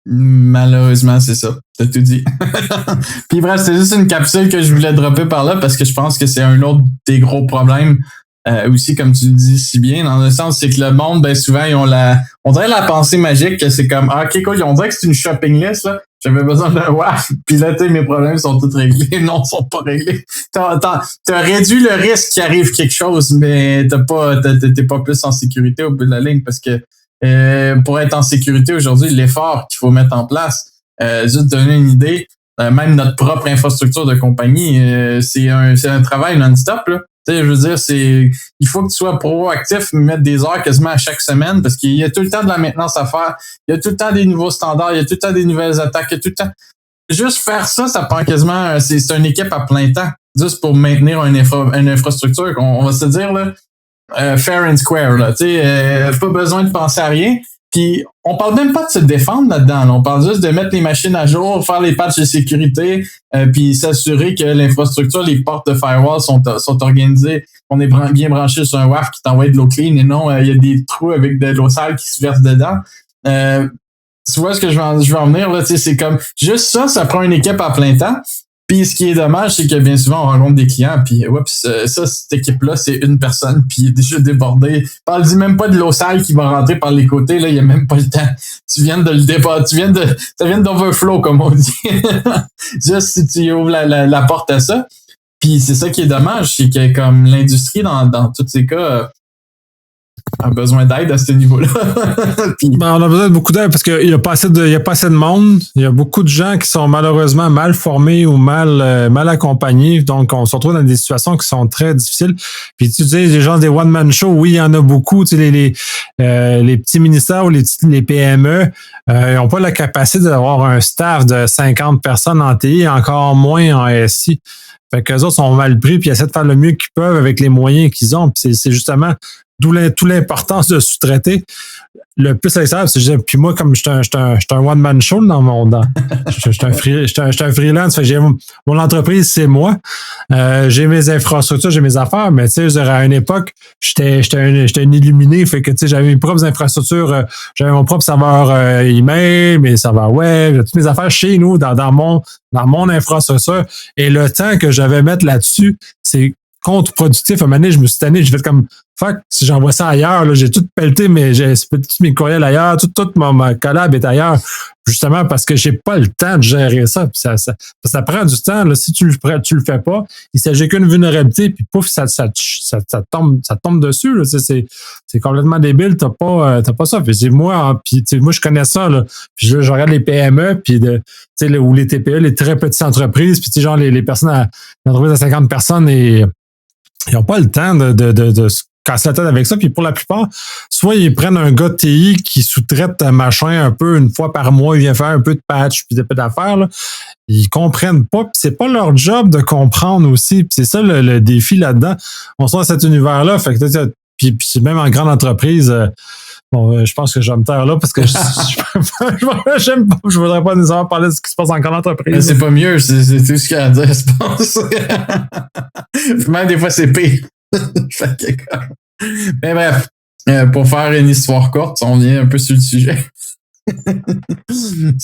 Malheureusement, c'est ça. T'as tout dit. Puis bref, c'est juste une capsule que je voulais dropper par là parce que je pense que c'est un autre des gros problèmes aussi, comme tu le dis si bien, dans le sens, c'est que le monde, ben souvent, ils ont on dirait la pensée magique que c'est comme, ah, ok, cool, on dirait que c'est une shopping list, là. J'avais besoin d'un WAF, puis là, tu sais, mes problèmes sont tous réglés. Non, ils sont pas réglés. T'as réduit le risque qu'il arrive quelque chose, mais t'es pas plus en sécurité au bout de la ligne parce que pour être en sécurité aujourd'hui, l'effort qu'il faut mettre en place, juste donner une idée, même notre propre infrastructure de compagnie, c'est un travail non-stop, là. Tu sais, je veux dire, il faut que tu sois proactif, mettre des heures quasiment à chaque semaine parce qu'il y a tout le temps de la maintenance à faire. Il y a tout le temps des nouveaux standards, il y a tout le temps des nouvelles attaques, il y a tout le temps. Juste faire ça prend quasiment, c'est une équipe à plein temps, juste pour maintenir une infrastructure, on va se dire, là, fair and square, là. Tu sais, pas besoin de penser à rien. Puis on parle même pas de se défendre là-dedans. Là. On parle juste de mettre les machines à jour, faire les patchs de sécurité, puis s'assurer que l'infrastructure, les portes de firewall sont organisées, qu'on est bien branché sur un WAF qui t'envoie de l'eau clean et non, il y a des trous avec de l'eau sale qui se verse dedans. Tu vois ce que je vais en venir, là, tu sais, c'est comme juste ça prend une équipe à plein temps. Puis ce qui est dommage, c'est que bien souvent, on rencontre des clients, puis oups, cette équipe-là, c'est une personne, puis il est déjà débordé. Dis même pas de l'eau sale qui va rentrer par les côtés, là, il n'y a même pas le temps. Tu viens de le déborder, ça vient d'overflow, comme on dit. Juste si tu ouvres la porte à ça. Puis c'est ça qui est dommage, c'est que comme l'industrie, dans tous ces cas, a besoin d'aide à ce niveau-là. Puis... on a besoin de beaucoup d'aide parce qu'il n'y a pas assez de monde. Il y a beaucoup de gens qui sont malheureusement mal formés ou mal accompagnés. Donc, on se retrouve dans des situations qui sont très difficiles. Puis tu dis, les gens des one-man show, oui, il y en a beaucoup. Tu sais, les petits ministères ou les PME, ils n'ont pas la capacité d'avoir un staff de 50 personnes en TI, encore moins en SI. Fait qu'eux autres sont mal pris puis ils essaient de faire le mieux qu'ils peuvent avec les moyens qu'ils ont. Puis c'est justement d'où l'importance de sous-traiter. Le plus agréable, c'est puis moi, comme je suis un one-man show dans mon je suis un freelance, fait que j'ai mon entreprise, c'est moi. J'ai mes infrastructures, j'ai mes affaires, mais tu sais, à une époque, j'étais un illuminé, fait que tu sais, j'avais mes propres infrastructures, j'avais mon propre serveur email, mes serveurs web, toutes mes affaires chez nous, dans mon infrastructure. Et le temps que je vais mettre là-dessus, c'est contre-productif. À un moment donné, je me suis tanné, j'ai fait comme fuck, si j'envoie ça ailleurs, là, j'ai tout pelleté, mais j'ai tous mes courriels ailleurs, tout ma collab est ailleurs, justement parce que j'ai pas le temps de gérer ça. Puis ça prend du temps. Là, si tu le fais pas, il s'agit qu'une vulnérabilité, puis pouf, ça tombe dessus. Là, c'est complètement débile. T'as pas ça. Puis moi, je connais ça. Là, puis je regarde les PME, puis ou les TPE, les très petites entreprises, puis genre les personnes l'entreprise à 50 personnes et ils n'ont pas le temps de se casser la tête avec ça. Puis pour la plupart, soit ils prennent un gars de TI qui sous-traite machin un peu une fois par mois, il vient faire un peu de patch puis des peu d'affaires. Là. Ils comprennent pas. Puis c'est pas leur job de comprendre aussi. Puis c'est ça le défi là-dedans. On sort dans cet univers-là. Fait que puis même en grande entreprise. Je pense que je vais me taire là parce que j'aime pas, je voudrais pas nécessairement parler de ce qui se passe en grande entreprise. Mais c'est pas mieux, c'est tout ce qu'il y a à dire, je pense. Même des fois, c'est pire. Mais bref, pour faire une histoire courte, on vient un peu sur le sujet.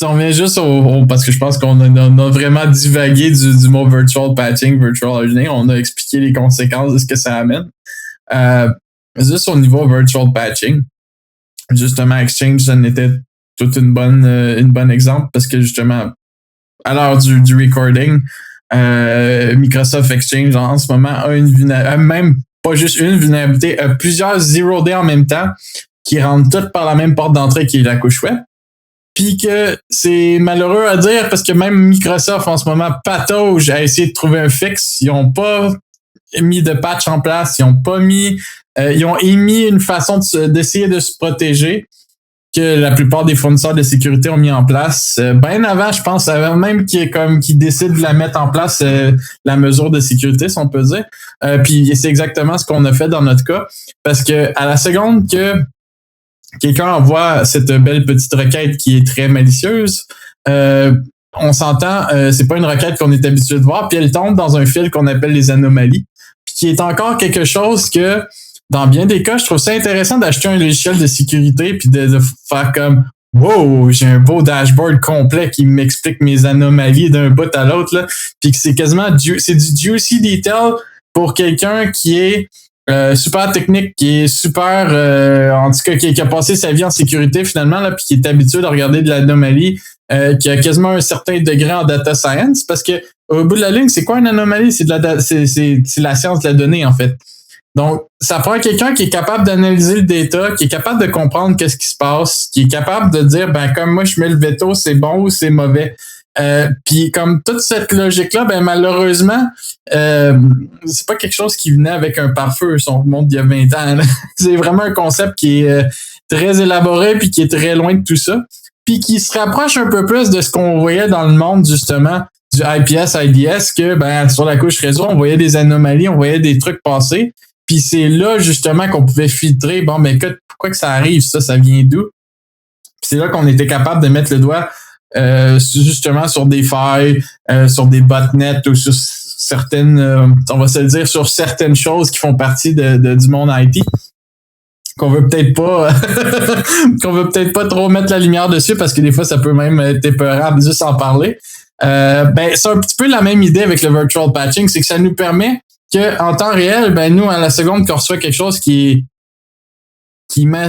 On vient juste parce que je pense qu'on a vraiment divagué du mot virtual patching, virtual hardening. On a expliqué les conséquences de ce que ça amène. Juste au niveau virtual patching, justement, Exchange, ça en était toute une bonne exemple parce que justement, à l'heure du recording, Microsoft Exchange en ce moment a même pas juste une vulnérabilité, a plusieurs zero day en même temps qui rentrent toutes par la même porte d'entrée qui est la couche web. Puis que c'est malheureux à dire parce que même Microsoft en ce moment patauge à essayer de trouver un fixe. Ils n'ont pas mis de patch en place, ils ont émis une façon d'essayer de se protéger que la plupart des fournisseurs de sécurité ont mis en place. Bien avant, je pense, avant même qui décident de la mettre en place, la mesure de sécurité, si on peut dire. Puis c'est exactement ce qu'on a fait dans notre cas. Parce que à la seconde que quelqu'un envoie cette belle petite requête qui est très malicieuse, on s'entend, c'est pas une requête qu'on est habitué de voir, puis elle tombe dans un fil qu'on appelle les anomalies, puis qui est encore quelque chose que dans bien des cas, je trouve ça intéressant d'acheter un logiciel de sécurité puis de faire comme wow, j'ai un beau dashboard complet qui m'explique mes anomalies d'un bout à l'autre là, puis que c'est quasiment c'est du juicy detail pour quelqu'un qui est super technique, qui est super en tout cas qui a passé sa vie en sécurité finalement là, puis qui est habitué de regarder de l'anomalie, qui a quasiment un certain degré en data science, parce que au bout de la ligne, c'est quoi une anomalie? C'est la science de la donnée en fait. Donc, ça prend quelqu'un qui est capable d'analyser le data, qui est capable de comprendre qu'est-ce qui se passe, qui est capable de dire, ben comme moi je mets le veto, c'est bon ou c'est mauvais. Puis comme toute cette logique-là, ben malheureusement, c'est pas quelque chose qui venait avec un pare-feu, si on remonte il y a 20 ans. Là. C'est vraiment un concept qui est très élaboré puis qui est très loin de tout ça. Puis qui se rapproche un peu plus de ce qu'on voyait dans le monde, justement, du IPS, IDS, que ben sur la couche réseau, on voyait des anomalies, on voyait des trucs passer. Puis c'est là, justement, qu'on pouvait filtrer, bon, mais écoute, pourquoi que ça arrive, ça vient d'où? c'est là qu'on était capable de mettre le doigt justement sur des failles, sur des botnets ou sur certaines, on va se le dire, sur certaines choses qui font partie du monde IT. Qu'on veut peut-être pas trop mettre la lumière dessus parce que des fois ça peut même être épeurant juste en parler. C'est un petit peu la même idée avec le virtual patching, c'est que ça nous permet que en temps réel, nous à la seconde qu'on reçoit quelque chose qui me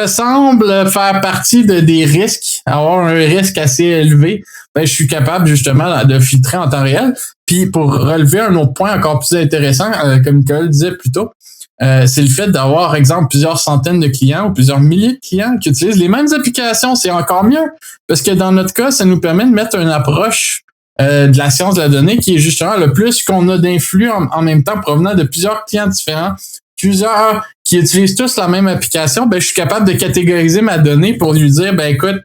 ressemble faire partie des risques, avoir un risque assez élevé, je suis capable justement de filtrer en temps réel. Puis pour relever un autre point encore plus intéressant, comme Nicole disait plus tôt, c'est le fait d'avoir, exemple, plusieurs centaines de clients ou plusieurs milliers de clients qui utilisent les mêmes applications. C'est encore mieux parce que dans notre cas, ça nous permet de mettre une approche de la science de la donnée qui est justement le plus qu'on a d'influx en même temps provenant de plusieurs clients différents, plusieurs qui utilisent tous la même application, je suis capable de catégoriser ma donnée pour lui dire, écoute,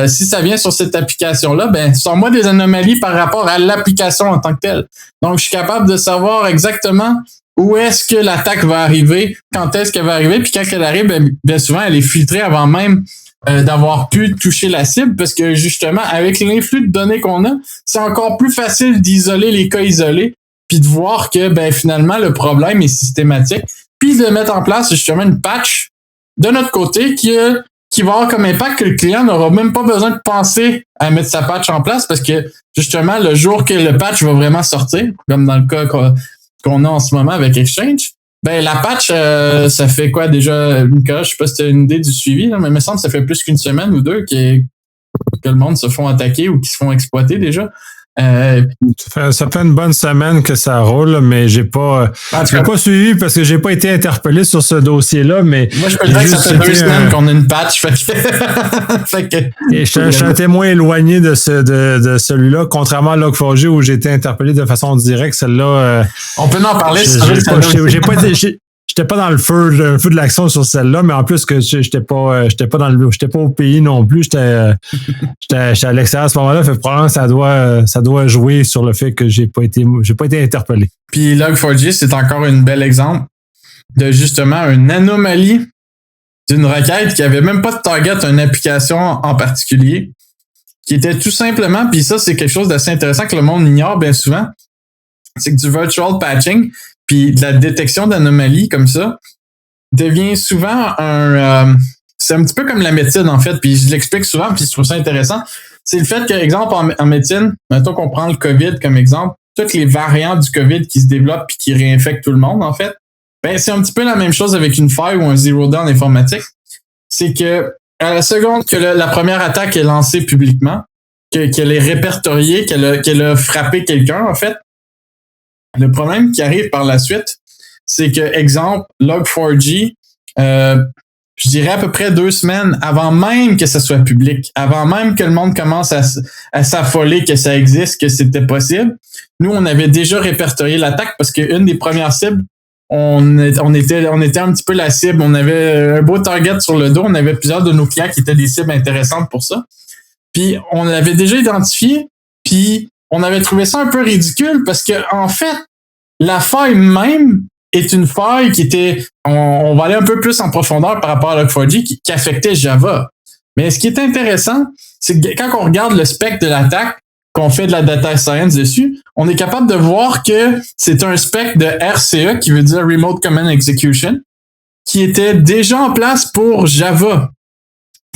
si ça vient sur cette application-là, sors-moi des anomalies par rapport à l'application en tant que telle. Donc, je suis capable de savoir exactement où est-ce que l'attaque va arriver, quand est-ce qu'elle va arriver, puis quand elle arrive, bien souvent, elle est filtrée avant même d'avoir pu toucher la cible, parce que justement, avec l'influx de données qu'on a, c'est encore plus facile d'isoler les cas isolés, puis de voir que finalement, le problème est systématique, puis de mettre en place justement une patch de notre côté qui va avoir comme impact que le client n'aura même pas besoin de penser à mettre sa patch en place, parce que justement, le jour que le patch va vraiment sortir, comme dans le cas qu'on a en ce moment avec Exchange, la patch, ça fait quoi déjà, Nicolas, je sais pas si tu as une idée du suivi, là, mais il me semble que ça fait plus qu'une semaine ou deux que le monde se font attaquer ou qu'ils se font exploiter déjà. Ça fait une bonne semaine que ça roule, mais j'ai pas suivi parce que j'ai pas été interpellé sur ce dossier-là, mais moi je peux dire que ça fait 2 semaines qu'on a une patch, Et je suis un témoin éloigné de celui-là, contrairement à Log4j où j'ai été interpellé de façon directe. Celle-là, on peut en parler. J'étais pas dans le feu de l'action sur celle-là, mais en plus que j'étais pas au pays non plus. J'étais à l'extérieur à ce moment-là. Fait que probablement ça doit jouer sur le fait que j'ai pas été interpellé. Puis Log4j, c'est encore un bel exemple de justement une anomalie d'une requête qui avait même pas de target une application en particulier, qui était tout simplement, puis ça, c'est quelque chose d'assez intéressant que le monde ignore bien souvent, c'est que du virtual patching, puis de la détection d'anomalies comme ça, devient souvent c'est un petit peu comme la médecine, en fait, puis je l'explique souvent, puis je trouve ça intéressant. C'est le fait que, exemple, en médecine, mettons qu'on prend le COVID comme exemple, toutes les variantes du COVID qui se développent puis qui réinfectent tout le monde, en fait, c'est un petit peu la même chose avec une faille ou un zero day en informatique. C'est que à la seconde que la première attaque est lancée publiquement, qu'elle est répertoriée, qu'elle a frappé quelqu'un, en fait, le problème qui arrive par la suite, c'est que, exemple, Log4j, je dirais à peu près 2 semaines avant même que ça soit public, avant même que le monde commence à s'affoler que ça existe, que c'était possible, nous, on avait déjà répertorié l'attaque parce qu'une des premières cibles, on était un petit peu la cible. On avait un beau target sur le dos. On avait plusieurs de nos clients qui étaient des cibles intéressantes pour ça. Puis, on l'avait déjà identifié. Puis, on avait trouvé ça un peu ridicule parce que, en fait, la faille même est une faille qui était, on va aller un peu plus en profondeur par rapport à Log4j qui affectait Java. Mais ce qui est intéressant, c'est que quand on regarde le spectre de l'attaque, qu'on fait de la data science dessus, on est capable de voir que c'est un spectre de RCE, qui veut dire Remote Command Execution, qui était déjà en place pour Java.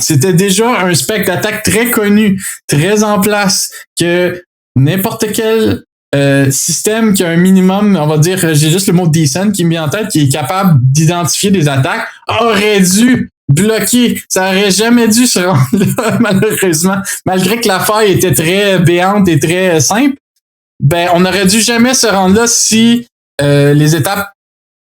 C'était déjà un spectre d'attaque très connu, très en place, que n'importe quel système qui a un minimum, on va dire, j'ai juste le mot decent qui me vient en tête, qui est capable d'identifier des attaques, aurait dû bloqué. Ça aurait jamais dû se rendre là, malheureusement. Malgré que la faille était très béante et très simple, on n'aurait dû jamais se rendre là si les étapes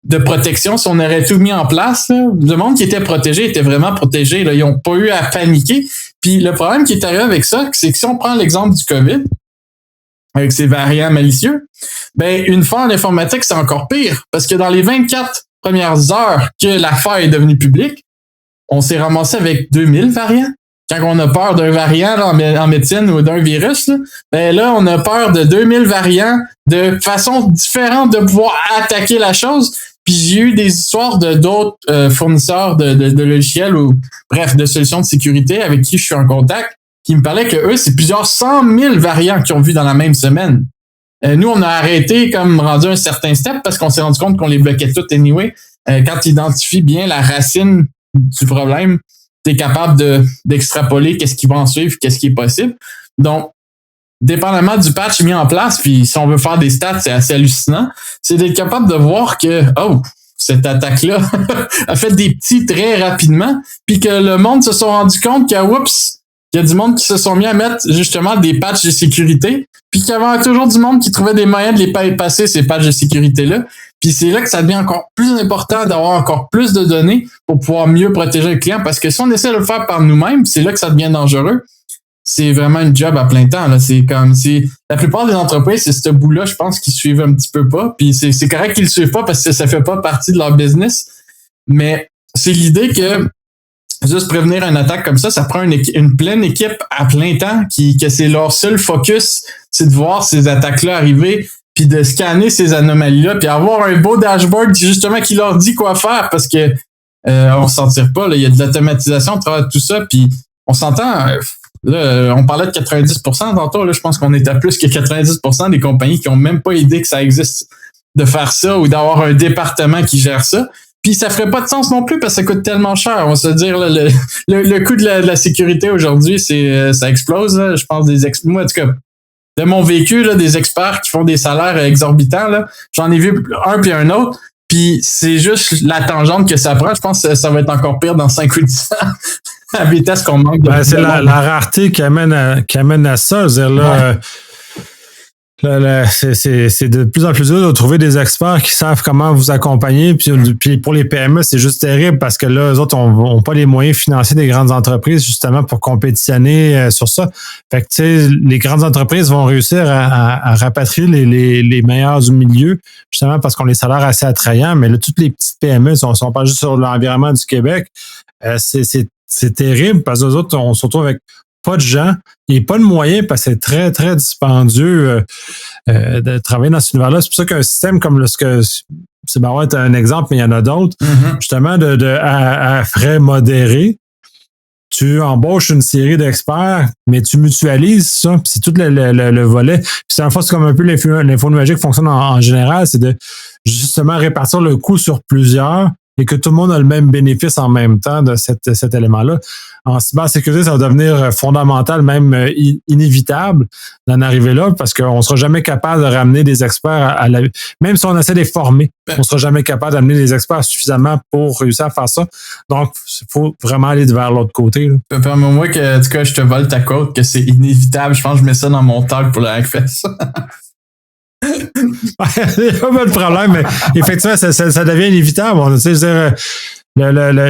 de protection, si on aurait tout mis en place, là, le monde qui était protégé était vraiment protégé. Là, ils n'ont pas eu à paniquer. Puis le problème qui est arrivé avec ça, c'est que si on prend l'exemple du COVID, avec ses variants malicieux, une faille en informatique, c'est encore pire. Parce que dans les 24 premières heures que la faille est devenue publique, on s'est ramassé avec 2000 variants. Quand on a peur d'un variant là, en médecine ou d'un virus, là, on a peur de 2000 variants de façon différente de pouvoir attaquer la chose. Puis j'ai eu des histoires de d'autres fournisseurs de logiciels ou bref de solutions de sécurité avec qui je suis en contact qui me parlaient que eux, c'est plusieurs 100 000 variants qu'ils ont vus dans la même semaine. Nous, on a arrêté comme rendu un certain step parce qu'on s'est rendu compte qu'on les bloquait toutes anyway. Quand tu identifies bien la racine du problème, tu es capable d'extrapoler qu'est-ce qui va en suivre, qu'est-ce qui est possible. Donc, dépendamment du patch mis en place, puis si on veut faire des stats, c'est assez hallucinant, c'est d'être capable de voir que, cette attaque-là a fait des petits très rapidement, puis que le monde se sont rendu compte que, oups, il y a du monde qui se sont mis à mettre justement des patchs de sécurité, puis qu'il y avait toujours du monde qui trouvait des moyens de les passer, ces patchs de sécurité-là. Puis c'est là que ça devient encore plus important d'avoir encore plus de données pour pouvoir mieux protéger le client, parce que si on essaie de le faire par nous-mêmes, c'est là que ça devient dangereux. C'est vraiment une job à plein temps. Là. C'est comme si la plupart des entreprises, c'est ce bout-là, je pense, qu'ils suivent un petit peu pas. Puis c'est correct qu'ils le suivent pas parce que ça fait pas partie de leur business. Mais c'est l'idée que juste prévenir une attaque comme ça prend une pleine équipe à plein temps que c'est leur seul focus, c'est de voir ces attaques-là arriver, puis de scanner ces anomalies-là, puis avoir un beau dashboard justement qui leur dit quoi faire, parce que on s'en tire pas. Là, il y a de l'automatisation à travers tout ça, puis on s'entend. Là, on parlait de 90% tantôt. Là, je pense qu'on est à plus que 90% des compagnies qui ont même pas idée que ça existe de faire ça ou d'avoir un département qui gère ça. Puis ça ferait pas de sens non plus parce que ça coûte tellement cher. On va se dire là, le coût de la sécurité aujourd'hui, ça explose. Là. Je pense moi en tout cas de mon vécu là, des experts qui font des salaires exorbitants. Là, j'en ai vu un puis un autre. Puis c'est juste la tangente que ça prend. Je pense que ça va être encore pire dans 5 ou 10 ans. À la vitesse qu'on manque de. C'est la rareté qui amène à ça. C'est-à-dire là. Ouais. C'est de plus en plus dur de trouver des experts qui savent comment vous accompagner. Puis pour les PME, c'est juste terrible parce que là, eux autres n'ont pas les moyens financiers des grandes entreprises justement pour compétitionner sur ça. Fait que tu sais, les grandes entreprises vont réussir à rapatrier les meilleurs du milieu, justement parce qu'on a les salaires assez attrayants. Mais là, toutes les petites PME, si on parle juste sur l'environnement du Québec, c'est terrible parce que nous autres, on se retrouve avec pas de gens et pas de moyens parce que c'est très, très dispendieux de travailler dans cet univers-là. C'est pour ça qu'un système comme c'est va être un exemple, mais il y en a d'autres, justement, à frais modérés, tu embauches une série d'experts, mais tu mutualises ça, puis c'est tout le volet. Puis c'est en fait, c'est comme un peu l'info numérique fonctionne en général, c'est de justement répartir le coût sur plusieurs et que tout le monde a le même bénéfice en même temps de cet élément-là. En cybersécurité, ça va devenir fondamental, même inévitable d'en arriver là, parce qu'on ne sera jamais capable de ramener des experts même si on essaie de les former, on ne sera jamais capable d'amener des experts suffisamment pour réussir à faire ça. Donc, il faut vraiment aller vers l'autre côté. Permets-moi que, en tout cas, je te vole ta quote, que c'est inévitable. Je pense que je mets ça dans mon talk pour le Hackfest. C'est pas le problème, mais effectivement, ça devient inévitable. Tu sais,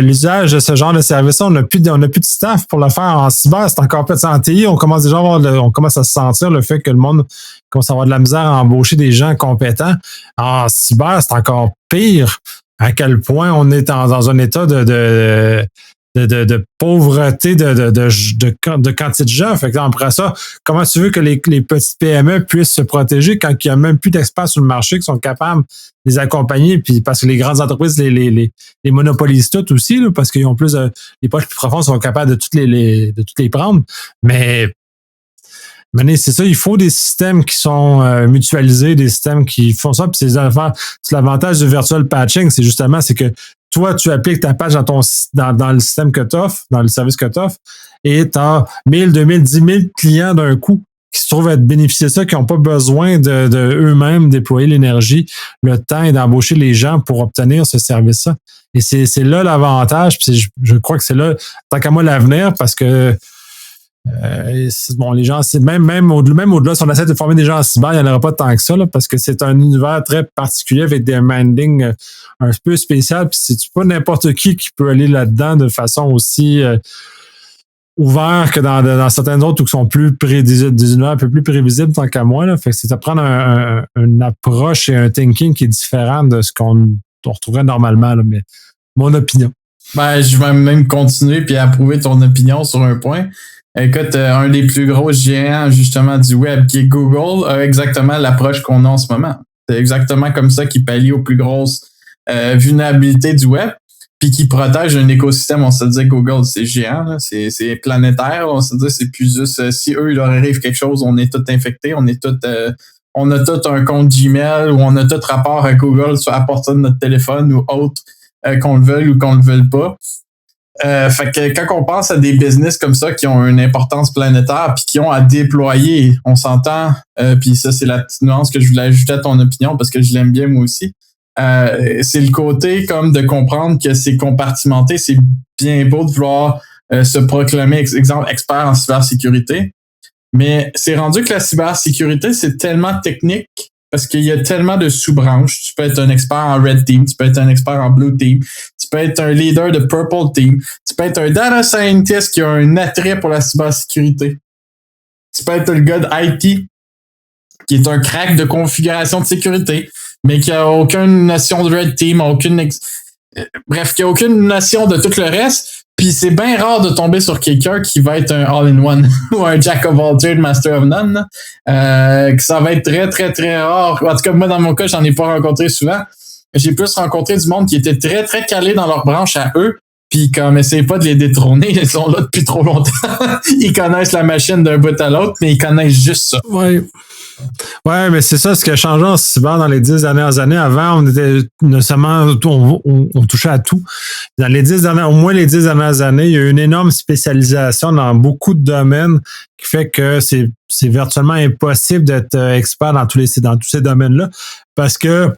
l'usage de ce genre de service-là, on n'a plus de staff pour le faire en cyber, c'est encore plus en TI. On commence déjà on commence à se sentir le fait que le monde commence à avoir de la misère à embaucher des gens compétents. En cyber, c'est encore pire. À quel point on est dans un état de pauvreté de quantité de gens. Fait que après ça, comment tu veux que les petites PME puissent se protéger quand il n'y a même plus d'experts sur le marché qui sont capables de les accompagner, puis parce que les grandes entreprises les monopolisent toutes aussi, là, parce qu'ils ont plus les poches plus profondes sont capables de toutes les prendre. Mais c'est ça, il faut des systèmes qui sont mutualisés, des systèmes qui font ça. Puis c'est l'avantage du virtual patching, c'est que toi, tu appliques ta patch dans le système que tu offres, dans le service que tu offres, et tu as 1000, 2000, 10 000 clients d'un coup qui se trouvent à bénéficier de ça, qui n'ont pas besoin de eux-mêmes déployer l'énergie, le temps et d'embaucher les gens pour obtenir ce service-là. Et c'est là l'avantage, puis je crois que c'est là, tant qu'à moi, l'avenir, parce que les gens, c'est même au-delà, si on essaie de former des gens en cyber, il n'y en aura pas tant que ça, là, parce que c'est un univers très particulier avec des mandings un peu spécial, puis c'est pas n'importe qui peut aller là-dedans de façon aussi ouverte que dans certaines autres où qui sont plus des univers un peu plus prévisibles tant qu'à moi. Là. Fait que c'est de prendre une approche et un thinking qui est différent de ce qu'on retrouverait normalement, là, mais mon opinion. Je vais même continuer puis approuver ton opinion sur un point. Écoute, un des plus gros géants justement du web qui est Google a exactement l'approche qu'on a en ce moment. C'est exactement comme ça qu'ils pallient aux plus grosses vulnérabilités du web, puis qui protège un écosystème. On se dit Google, c'est géant, là, c'est planétaire. On se dit c'est plus juste si eux il leur arrive quelque chose, on est tout infecté, on a tout un compte Gmail ou on a tout rapport à Google soit à partir de notre téléphone ou autre, qu'on le veuille ou qu'on le veuille pas. Fait que quand on pense à des business comme ça qui ont une importance planétaire puis qui ont à déployer, on s'entend, puis ça c'est la petite nuance que je voulais ajouter à ton opinion parce que je l'aime bien moi aussi. C'est le côté comme de comprendre que c'est compartimenté, c'est bien beau de vouloir se proclamer, exemple, expert en cybersécurité, mais c'est rendu que la cybersécurité, c'est tellement technique parce qu'il y a tellement de sous-branches. Tu peux être un expert en Red Team, tu peux être un expert en Blue Team, tu peux être un leader de Purple Team, tu peux être un data scientist qui a un attrait pour la cybersécurité. Tu peux être le gars de IT qui est un crack de configuration de sécurité, mais qui a aucune notion de Red Team, bref, qui a aucune notion de tout le reste. Puis c'est bien rare de tomber sur quelqu'un qui va être un all-in-one ou un jack of all trades, master of none. Que ça va être très, très, très rare. En tout cas, moi, dans mon cas, j'en ai pas rencontré souvent. J'ai plus rencontré du monde qui était très, très calé dans leur branche à eux. Puis comme essayez pas de les détrôner, ils sont là depuis trop longtemps. Ils connaissent la machine d'un bout à l'autre, mais ils connaissent juste ça. Ouais, mais c'est ça, ce qui a changé en cyber dans les 10 dernières années. Avant, on était nécessairement, on touchait à tout. Dans les 10 dernières, au moins les 10 dernières années, il y a eu une énorme spécialisation dans beaucoup de domaines qui fait que c'est virtuellement impossible d'être expert dans tous ces domaines-là parce que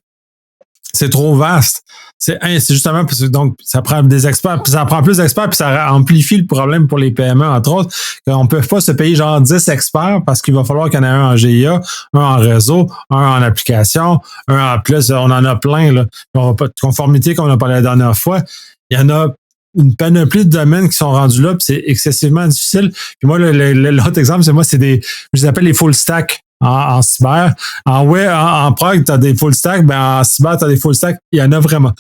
c'est trop vaste. C'est justement parce que donc ça prend des experts, puis ça prend plus d'experts, puis ça amplifie le problème pour les PME, entre autres, qu'on ne peut pas se payer genre 10 experts parce qu'il va falloir qu'il y en ait un en GIA, un en réseau, un en application, un en plus, on en a plein, là. On va pas de conformité comme on a parlé la dernière fois. Il y en a une panoplie de domaines qui sont rendus là, puis c'est excessivement difficile. Puis moi, l'autre exemple, c'est je les appelle les full stack. En cyber. En prog, tu as des full stack, ben en cyber, tu as des full stack. Il y en a vraiment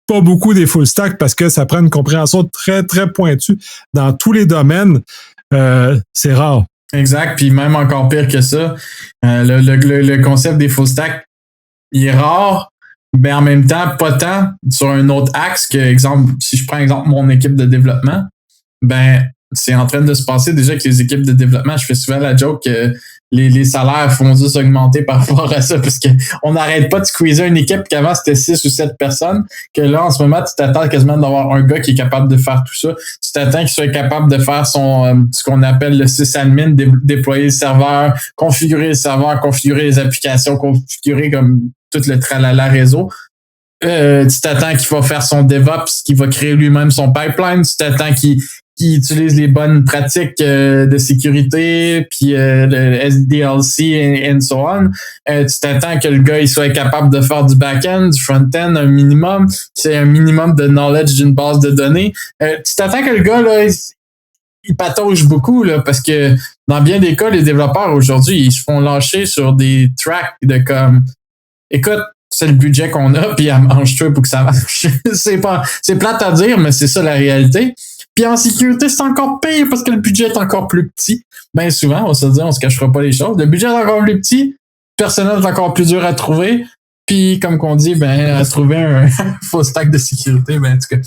pas beaucoup des full stack parce que ça prend une compréhension très, très pointue dans tous les domaines. C'est rare. Exact. Puis même encore pire que ça, le concept des full stack, il est rare, mais en même temps, pas tant sur un autre axe que, exemple, si je prends exemple mon équipe de développement, ben c'est en train de se passer déjà avec les équipes de développement. Je fais souvent la joke que les salaires font juste augmenter par rapport à ça parce qu'on n'arrête pas de squeezer une équipe qu'avant c'était 6 ou 7 personnes, que là en ce moment tu t'attends quasiment d'avoir un gars qui est capable de faire tout ça. Tu t'attends qu'il soit capable de faire ce qu'on appelle le sysadmin, déployer le serveur, configurer le serveur, configurer les applications, configurer comme tout le tralala réseau. Tu t'attends qu'il va faire son DevOps, qu'il va créer lui-même son pipeline, tu t'attends qu'il utilise les bonnes pratiques de sécurité, puis le SDLC and so on. Tu t'attends que le gars il soit capable de faire du back-end, du front-end, un minimum. C'est un minimum de knowledge d'une base de données. Tu t'attends que le gars, là, il patauge beaucoup, là, parce que dans bien des cas, les développeurs aujourd'hui, ils se font lâcher sur des tracks de comme écoute, c'est le budget qu'on a, puis mange-toi pour que ça marche. C'est plate à dire, mais c'est ça la réalité. Puis en sécurité, c'est encore pire parce que le budget est encore plus petit. Bien souvent, on va se dire, on se cachera pas les choses. Le budget est encore plus petit, le personnel est encore plus dur à trouver. Puis comme qu'on dit, à trouver un faux stack de sécurité, en tout cas.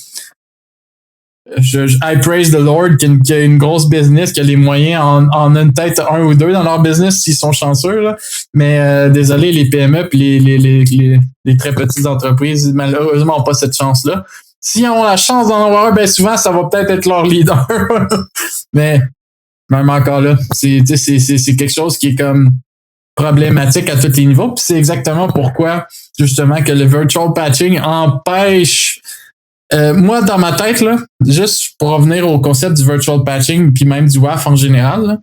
I praise the Lord qui a une grosse business, qui a les moyens en une tête un ou deux dans leur business s'ils sont chanceux. Là. Mais désolé, les PME et les très petites entreprises, malheureusement, n'ont pas cette chance-là. S'ils ont la chance d'en avoir un, souvent, ça va peut-être être leur leader. Mais même encore là, c'est quelque chose qui est comme problématique à tous les niveaux. Puis c'est exactement pourquoi, justement, que le virtual patching empêche. Moi, dans ma tête, là, juste pour revenir au concept du virtual patching, puis même du WAF en général, là,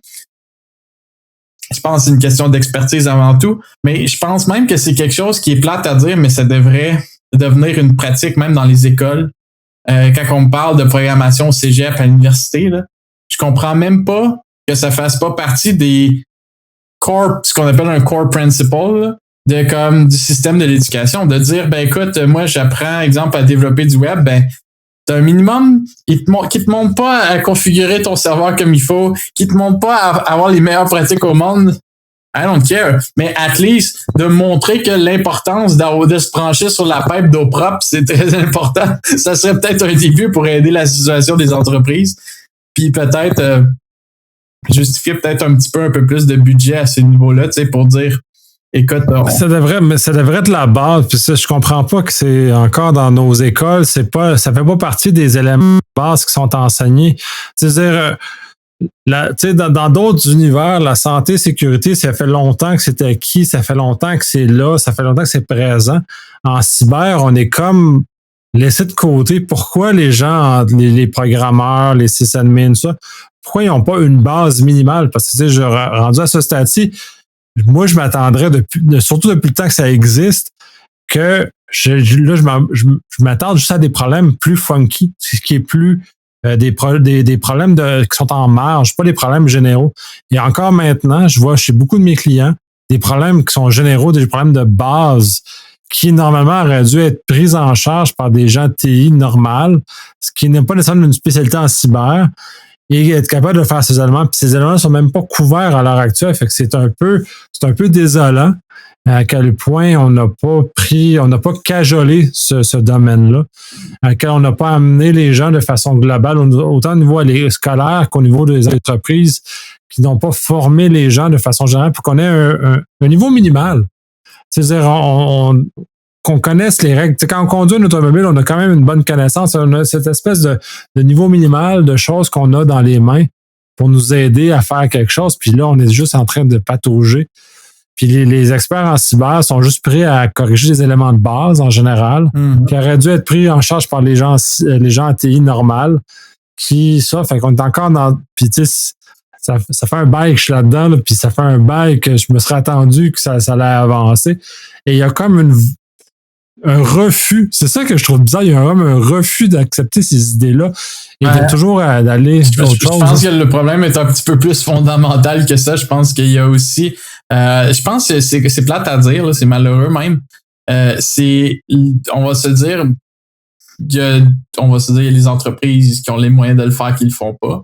je pense que c'est une question d'expertise avant tout, mais je pense même que c'est quelque chose qui est plate à dire, mais ça devrait devenir une pratique même dans les écoles. Quand on me parle de programmation au cégep à l'université, là, je comprends même pas que ça fasse pas partie des core, ce qu'on appelle un core principle, là, du système de l'éducation, de dire, écoute, moi, j'apprends, exemple, à développer du web, t'as un minimum qui te montre pas à configurer ton serveur comme il faut, qui te montre pas à avoir les meilleures pratiques au monde I don't care. Mais at least, de montrer que l'importance de se brancher sur la pipe d'eau propre, c'est très important. Ça serait peut-être un début pour aider la situation des entreprises. Puis peut-être justifier peut-être un peu plus de budget à ce niveau-là, tu sais, pour dire, écoute, ça devrait être la base. Puis ça, je comprends pas que c'est encore dans nos écoles, ça fait pas partie des éléments de base qui sont enseignés. C'est-à-dire, dans d'autres univers, la santé, sécurité, ça fait longtemps que c'est acquis, ça fait longtemps que c'est là, ça fait longtemps que c'est présent. En cyber, on est comme laissé de côté. Pourquoi les gens, les programmeurs, les sysadmins, ça, pourquoi ils n'ont pas une base minimale? Parce que, rendu à ce stade-ci, moi, je m'attendrais, surtout depuis le temps que ça existe, que je m'attends juste à des problèmes plus funky, ce qui est plus des problèmes qui sont en marge, pas des problèmes généraux. Et encore maintenant, je vois chez beaucoup de mes clients des problèmes qui sont généraux, des problèmes de base qui normalement auraient dû être pris en charge par des gens de TI normal, ce qui n'est pas nécessairement une spécialité en cyber, et être capable de faire ces éléments. Puis ces éléments ne sont même pas couverts à l'heure actuelle, fait que c'est un peu désolant à quel point on n'a pas cajolé ce domaine-là, à quel on n'a pas amené les gens de façon globale, autant au niveau scolaire qu'au niveau des entreprises qui n'ont pas formé les gens de façon générale pour qu'on ait un niveau minimal. C'est-à-dire, qu'on connaisse les règles. Quand on conduit une automobile, on a quand même une bonne connaissance. On a cette espèce de niveau minimal de choses qu'on a dans les mains pour nous aider à faire quelque chose. Puis là, on est juste en train de patauger. Puis les experts en cyber sont juste prêts à corriger les éléments de base en général, qui auraient dû être pris en charge par les gens en TI normal, fait qu'on est encore dans... Puis tu sais, ça fait un bail que je suis là-dedans, là, puis ça fait un bail que je me serais attendu que ça allait avancer. Et il y a comme un refus. C'est ça que je trouve bizarre. Il y a comme un refus d'accepter ces idées-là et de toujours d'aller autre chose. Je pense que le problème est un petit peu plus fondamental que ça. Je pense qu'il y a aussi... je pense que c'est plate à dire, là, c'est malheureux même. On va se dire, il y a les entreprises qui ont les moyens de le faire qui le font pas.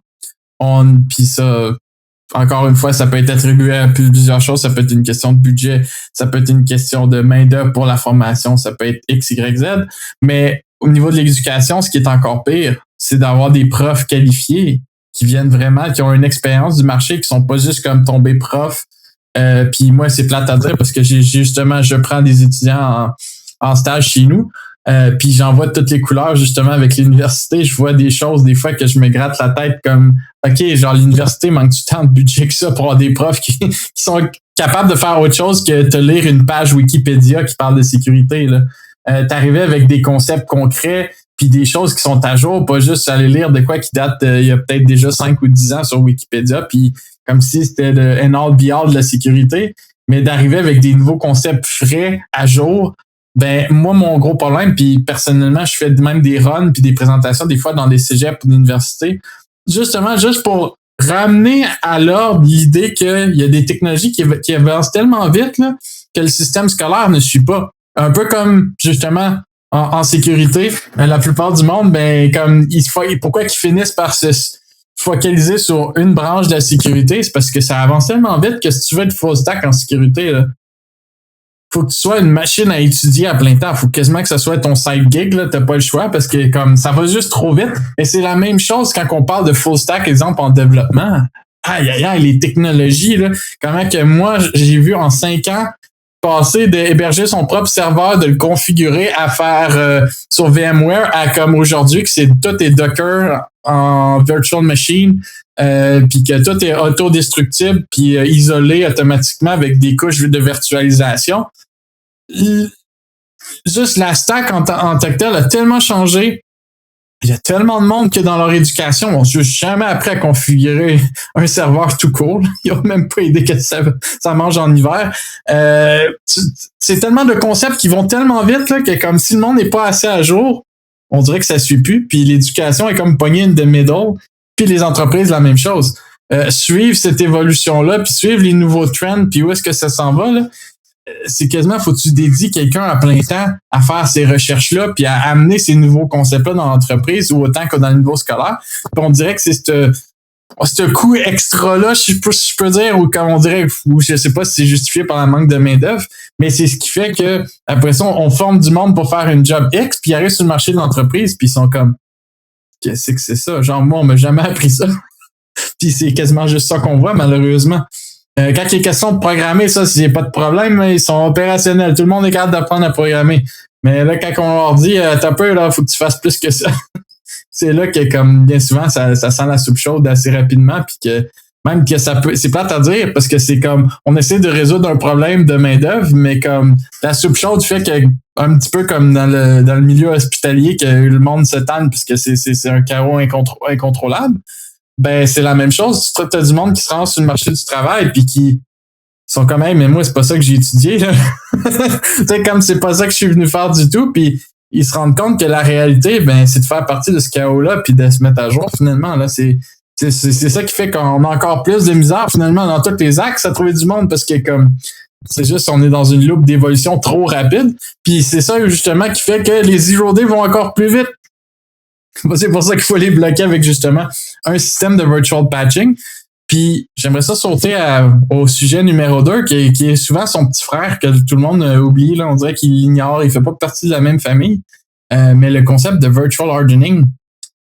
Puis ça, encore une fois, ça peut être attribué à plusieurs choses. Ça peut être une question de budget, ça peut être une question de main-d'œuvre pour la formation, ça peut être X, Y, Z. Mais au niveau de l'éducation, ce qui est encore pire, c'est d'avoir des profs qualifiés qui viennent vraiment, qui ont une expérience du marché, qui sont pas juste comme tombés profs. Puis moi, c'est plate à dire parce que je prends des étudiants en stage chez nous. Puis j'en vois toutes les couleurs justement avec l'université. Je vois des choses des fois que je me gratte la tête comme OK, genre l'université manque-tu tant de budget que ça pour avoir des profs qui sont capables de faire autre chose que te lire une page Wikipédia qui parle de sécurité, là. T'arrivais avec des concepts concrets puis des choses qui sont à jour, pas juste aller lire de quoi qui date il y a peut-être déjà 5 ou 10 ans sur Wikipédia, puis comme si c'était le end all be all de la sécurité, mais d'arriver avec des nouveaux concepts frais, à jour. Ben moi, mon gros problème, puis personnellement, je fais même des runs puis des présentations des fois dans des cégeps ou d'universités, justement, juste pour ramener à l'ordre l'idée qu'il y a des technologies qui avancent tellement vite là, que le système scolaire ne suit pas. Un peu comme, justement, en sécurité, la plupart du monde, ben comme pourquoi ils finissent par se focaliser sur une branche de la sécurité, c'est parce que ça avance tellement vite que si tu veux être full stack en sécurité, là, faut que tu sois une machine à étudier à plein temps. Faut quasiment que ça soit ton side gig, là. T'as pas le choix parce que comme ça va juste trop vite. Et c'est la même chose quand on parle de full stack, exemple, en développement. Aïe, les technologies, là. Comment que moi, j'ai vu en 5 ans passer d'héberger son propre serveur, de le configurer à faire sur VMware à comme aujourd'hui que tout est Docker en virtual machine, puis que tout est autodestructible puis isolé automatiquement avec des couches de virtualisation. Juste la stack en tant que telle a tellement changé. Il y a tellement de monde que dans leur éducation, on ne s'est jamais appris à configurer un serveur tout court. Ils n'ont même pas idée que ça mange en hiver. C'est tellement de concepts qui vont tellement vite là, que comme si le monde n'est pas assez à jour, on dirait que ça ne suit plus. Puis l'éducation est comme pognée in the middle. Puis les entreprises, la même chose. Suivre cette évolution-là, puis suivre les nouveaux trends, puis où est-ce que ça s'en va, là, c'est quasiment, faut que tu dédies quelqu'un à plein temps à faire ces recherches-là, puis à amener ces nouveaux concepts-là dans l'entreprise, ou autant que dans le niveau scolaire. Puis on dirait que c'est ce coût extra-là, je sais pas si je peux dire, ou comme on dirait, ou je sais pas si c'est justifié par la manque de main-d'œuvre, mais c'est ce qui fait que après ça, on forme du monde pour faire une job X, puis ils arrivent sur le marché de l'entreprise, puis ils sont comme qu'est-ce que c'est ça? Genre, moi, on m'a jamais appris ça. Puis c'est quasiment juste ça qu'on voit, malheureusement. Quand il est question de programmer, ça, s'il n'y a pas de problème, ils sont opérationnels. Tout le monde est capable d'apprendre à programmer. Mais là, quand on leur dit, t'as peur, là, faut que tu fasses plus que ça. C'est là que, comme bien souvent, ça sent la soupe chaude assez rapidement, puis que même que ça peut, c'est plate à dire, parce que c'est comme, on essaie de résoudre un problème de main-d'œuvre, mais comme, la soupe chaude fait que, un petit peu comme dans le milieu hospitalier, que le monde se tanne, puisque c'est un chaos incontrôlable. Ben, c'est la même chose. Tu as du monde qui se rend sur le marché du travail puis qui sont comme, hey, mais moi, c'est pas ça que j'ai étudié, là. Tu sais, comme c'est pas ça que je suis venu faire du tout, puis ils se rendent compte que la réalité, ben, c'est de faire partie de ce chaos-là puis de se mettre à jour, finalement, là. C'est ça qui fait qu'on a encore plus de misère, finalement, dans tous les axes à trouver du monde parce que, comme, c'est juste, on est dans une loupe d'évolution trop rapide. Puis c'est ça, justement, qui fait que les zero day vont encore plus vite. C'est pour ça qu'il faut les bloquer avec justement un système de virtual patching. Puis j'aimerais ça sauter au sujet numéro 2, qui est souvent son petit frère que tout le monde oublie. Là, on dirait qu'il l'ignore, il fait pas partie de la même famille. Mais le concept de virtual hardening,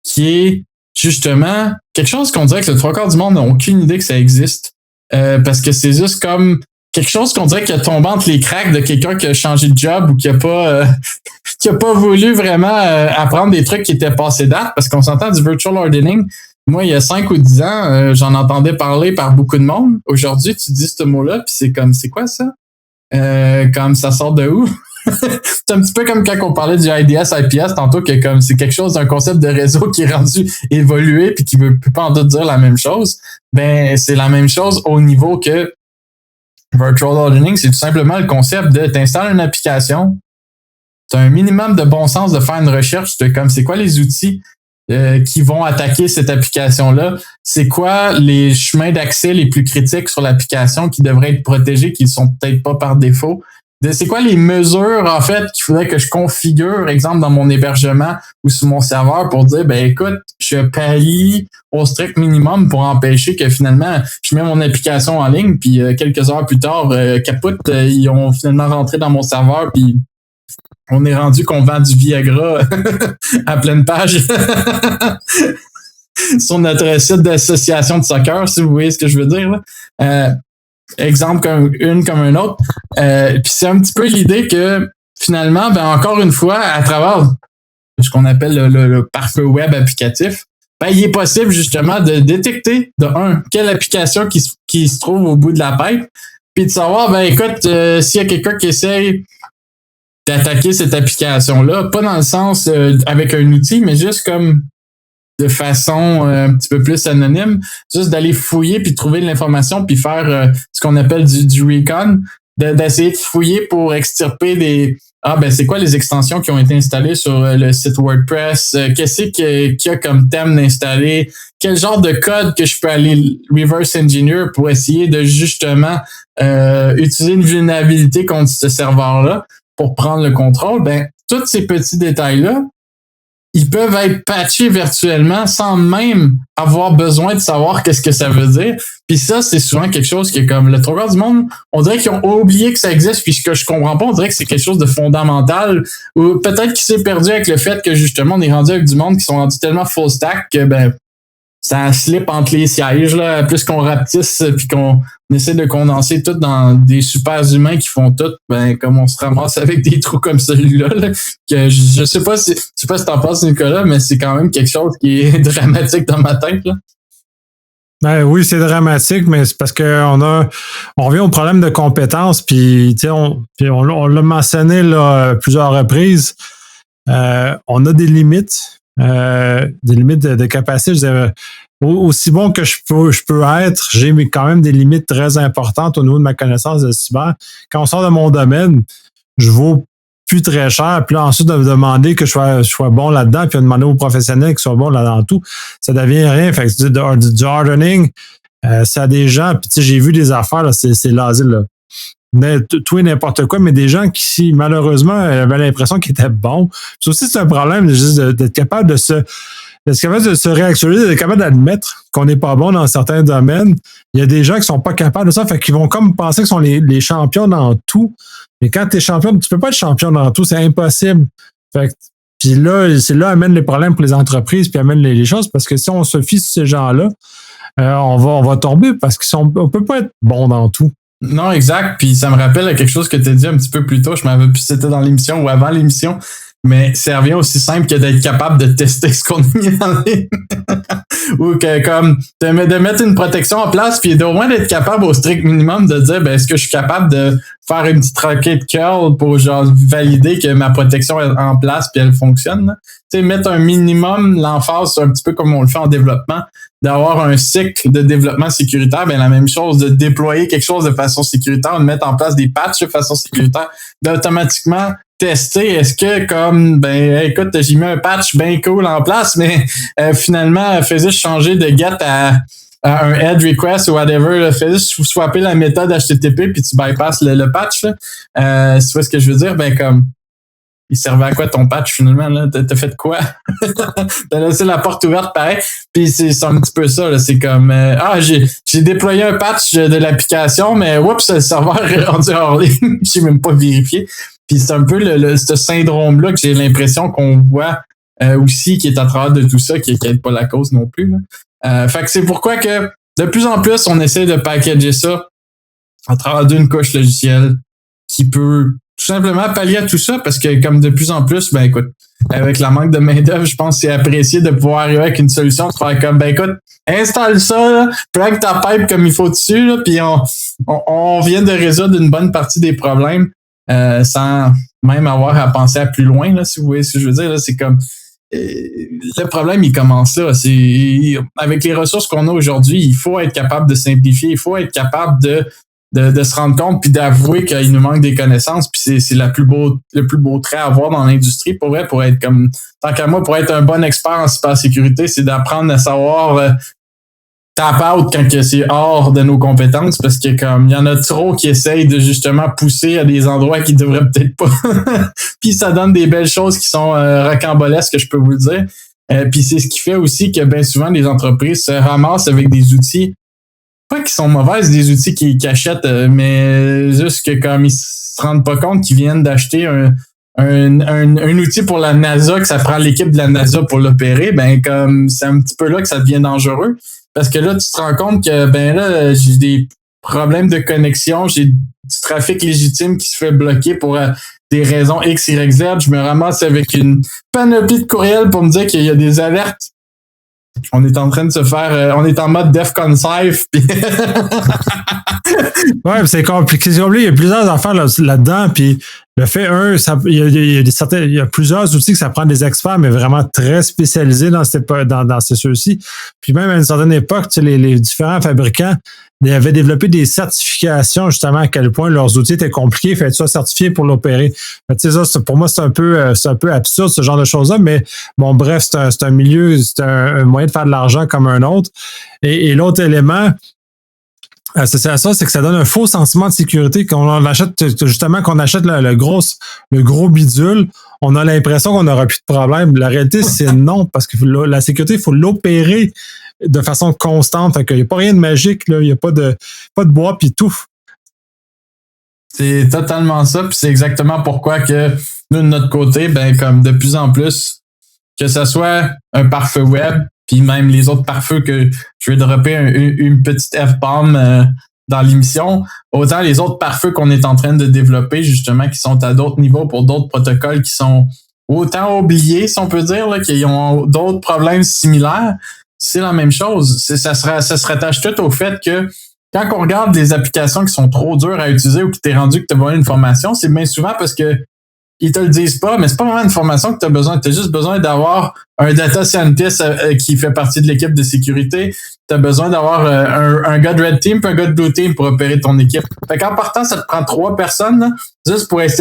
qui est justement quelque chose qu'on dirait que le 3/4 du monde n'a aucune idée que ça existe. Parce que c'est juste comme quelque chose qu'on dirait qu'il a tombé entre les cracks de quelqu'un qui a changé de job ou qui a pas voulu vraiment apprendre des trucs qui étaient passés date, parce qu'on s'entend du virtual hardening. Moi, il y a 5 ou 10 ans, j'en entendais parler par beaucoup de monde. Aujourd'hui, tu dis ce mot-là, puis c'est comme, c'est quoi ça? Comme ça sort de où? C'est un petit peu comme quand on parlait du IDS, IPS tantôt, que comme c'est quelque chose d'un concept de réseau qui est rendu évolué puis qui veut plus pas en doute dire la même chose. Ben, c'est la même chose au niveau que virtual hardening, c'est tout simplement le concept de t'installes une application, tu as un minimum de bon sens de faire une recherche de comme c'est quoi les outils qui vont attaquer cette application-là, c'est quoi les chemins d'accès les plus critiques sur l'application qui devraient être protégés, qui ne sont peut-être pas par défaut. C'est quoi les mesures, en fait, qu'il faudrait que je configure, exemple, dans mon hébergement ou sur mon serveur pour dire, ben écoute, je parie au strict minimum pour empêcher que finalement, je mets mon application en ligne, puis quelques heures plus tard, capote, ils ont finalement rentré dans mon serveur, puis on est rendu qu'on vend du Viagra à pleine page sur notre site d'association de soccer, si vous voyez ce que je veux dire, là. Exemple comme un autre. Puis c'est un petit peu l'idée que finalement, ben encore une fois, à travers ce qu'on appelle le pare-feu web applicatif, ben il est possible justement de détecter quelle application qui se trouve au bout de la pipe, puis de savoir, ben écoute, s'il y a quelqu'un qui essaye d'attaquer cette application-là, pas dans le sens avec un outil, mais juste comme de façon un petit peu plus anonyme, juste d'aller fouiller puis trouver de l'information puis faire ce qu'on appelle du recon, d'essayer de fouiller pour extirper c'est quoi les extensions qui ont été installées sur le site WordPress, qu'est-ce qu'il y a comme thème d'installer, quel genre de code que je peux aller reverse engineer pour essayer de justement utiliser une vulnérabilité contre ce serveur-là pour prendre le contrôle. Ben, tous ces petits détails-là, ils peuvent être patchés virtuellement sans même avoir besoin de savoir qu'est-ce que ça veut dire. Puis ça, c'est souvent quelque chose qui est comme le 3/4 du monde, on dirait qu'ils ont oublié que ça existe, puis ce que je comprends pas, on dirait que c'est quelque chose de fondamental, ou peut-être qu'il s'est perdu avec le fait que justement, on est rendu avec du monde qui sont rendus tellement full stack que ben ça slip entre les sièges, là, plus qu'on rapetisse puis qu'on essaie de condenser tout dans des super humains qui font tout, ben comme on se ramasse avec des trous comme celui-là, là, que je sais pas si t'en penses, Nicolas, mais c'est quand même quelque chose qui est dramatique dans ma tête, là. Ben oui, c'est dramatique, mais c'est parce que on revient au problème de compétences, puis on l'a mentionné là plusieurs reprises. On a des limites de capacité. Je dirais, aussi bon que je peux être, j'ai quand même des limites très importantes au niveau de ma connaissance de cyber. Quand on sort de mon domaine, je vaux plus très cher. Puis là, ensuite, de me demander que je sois bon là-dedans, puis de demander aux professionnels qu'ils soient bons là-dedans tout, ça devient rien. Fait que du hardening, c'est à des gens, puis tu sais, j'ai vu des affaires, là, c'est l'asile, là. Tout et n'importe quoi, mais des gens qui, malheureusement, avaient l'impression qu'ils étaient bons. C'est aussi un problème juste d'être capable de d'être capable de se réactualiser, d'être capable d'admettre qu'on n'est pas bon dans certains domaines. Il y a des gens qui sont pas capables de ça, fait qu'ils vont comme penser qu'ils sont les champions dans tout. Mais quand tu es champion, tu peux pas être champion dans tout, c'est impossible. Fait que, puis là, c'est là amène les problèmes pour les entreprises, puis amène les choses, parce que si on se fie sur ces gens-là, on va tomber parce qu'on peut pas être bon dans tout. Non, exact. Puis ça me rappelle quelque chose que tu as dit un petit peu plus tôt. Je m'en rappelle plus si c'était dans l'émission ou avant l'émission. Mais ça revient aussi simple que d'être capable de tester ce qu'on a mis en ligne. Ou que comme de mettre une protection en place, puis au moins d'être capable au strict minimum de dire est-ce que je suis capable de faire une petite requête curl pour genre valider que ma protection est en place puis elle fonctionne. Tu sais, mettre un minimum l'emphase, un petit peu comme on le fait en développement, d'avoir un cycle de développement sécuritaire, la même chose, de déployer quelque chose de façon sécuritaire, de mettre en place des patchs de façon sécuritaire, d'automatiquement tester, est-ce que comme écoute, j'ai mis un patch bien cool en place, mais finalement fais juste changer de get à un head request ou whatever, fais juste swapper la méthode HTTP puis tu bypasses le patch là. Tu vois ce que je veux dire, comme il servait à quoi ton patch finalement là? T'as fait quoi? T'as laissé la porte ouverte pareil. Puis c'est un petit peu ça là. C'est comme j'ai déployé un patch de l'application, mais oups, le serveur est rendu hors ligne. J'ai même pas vérifié. Puis c'est un peu ce syndrome-là que j'ai l'impression qu'on voit aussi, qui est à travers de tout ça, qui n'aide pas la cause non plus. Fait que c'est pourquoi que de plus en plus, on essaie de packager ça à travers d'une couche logicielle qui peut tout simplement pallier à tout ça, parce que comme de plus en plus, écoute, avec la manque de main-d'œuvre, je pense que c'est apprécié de pouvoir arriver avec une solution, de faire comme, écoute, installe ça, là, plug ta pipe comme il faut dessus, là, puis on vient de résoudre une bonne partie des problèmes. Sans même avoir à penser à plus loin, là, si vous voyez ce que je veux dire. Là, c'est comme le problème, il commence là. C'est avec les ressources qu'on a aujourd'hui, il faut être capable de simplifier, il faut être capable de se rendre compte puis d'avouer qu'il nous manque des connaissances. Puis c'est le plus beau trait à avoir dans l'industrie pour être comme tant qu'à moi, pour être un bon expert en cybersécurité, c'est d'apprendre à savoir tap out quand c'est hors de nos compétences, parce que comme il y en a trop qui essayent de justement pousser à des endroits qui devraient peut-être pas. Puis ça donne des belles choses qui sont rocambolesques, je peux vous le dire. Puis c'est ce qui fait aussi que bien souvent les entreprises se ramassent avec des outils, pas qui sont mauvaises, des outils qu'ils achètent, mais juste que comme ils se rendent pas compte qu'ils viennent d'acheter un outil pour la NASA, que ça prend l'équipe de la NASA pour l'opérer, comme c'est un petit peu là que ça devient dangereux. Parce que là, tu te rends compte que là, j'ai des problèmes de connexion, j'ai du trafic légitime qui se fait bloquer pour des raisons X, Y, Z. Je me ramasse avec une panoplie de courriels pour me dire qu'il y a des alertes. On est en train de se faire... on est en mode DEFCON safe. Ouais, c'est compliqué. Il y a plusieurs affaires là-dedans. Puis le fait, il y a plusieurs outils que ça prend des experts, mais vraiment très spécialisés dans ceux-ci. Puis même à une certaine époque, les différents fabricants avaient développé des certifications, justement, à quel point leurs outils étaient compliqués. Fait ça certifié pour l'opérer. Ça, pour moi, c'est un peu absurde, ce genre de choses-là. Mais bon, bref, c'est un milieu, c'est un moyen de faire de l'argent comme un autre. Et l'autre élément, associé à ça, c'est que ça donne un faux sentiment de sécurité. Qu'on achète le gros bidule, on a l'impression qu'on n'aura plus de problème. La réalité, c'est non, parce que la sécurité, il faut l'opérer de façon constante. Fait qu'il n'y a pas rien de magique, là. Il n'y a pas de bois puis tout. C'est totalement ça, puis c'est exactement pourquoi que nous, de notre côté, comme de plus en plus, que ce soit un pare-feu web, puis même les autres pare-feux que je vais dropper une petite F-bomb dans l'émission, autant les autres pare-feux qu'on est en train de développer, justement, qui sont à d'autres niveaux pour d'autres protocoles qui sont autant oubliés, si on peut dire, là, qui ont d'autres problèmes similaires, c'est la même chose. Ça se rattache tout au fait que quand on regarde des applications qui sont trop dures à utiliser ou qui t'es rendu que tu as volé une formation, c'est bien souvent parce que ils te le disent pas, mais c'est pas vraiment une formation que tu as besoin. Tu as juste besoin d'avoir un data scientist qui fait partie de l'équipe de sécurité. Tu as besoin d'avoir un gars de Red Team et un gars de Blue Team pour opérer ton équipe. Fait qu'en partant, ça te prend 3 personnes, là, juste pour être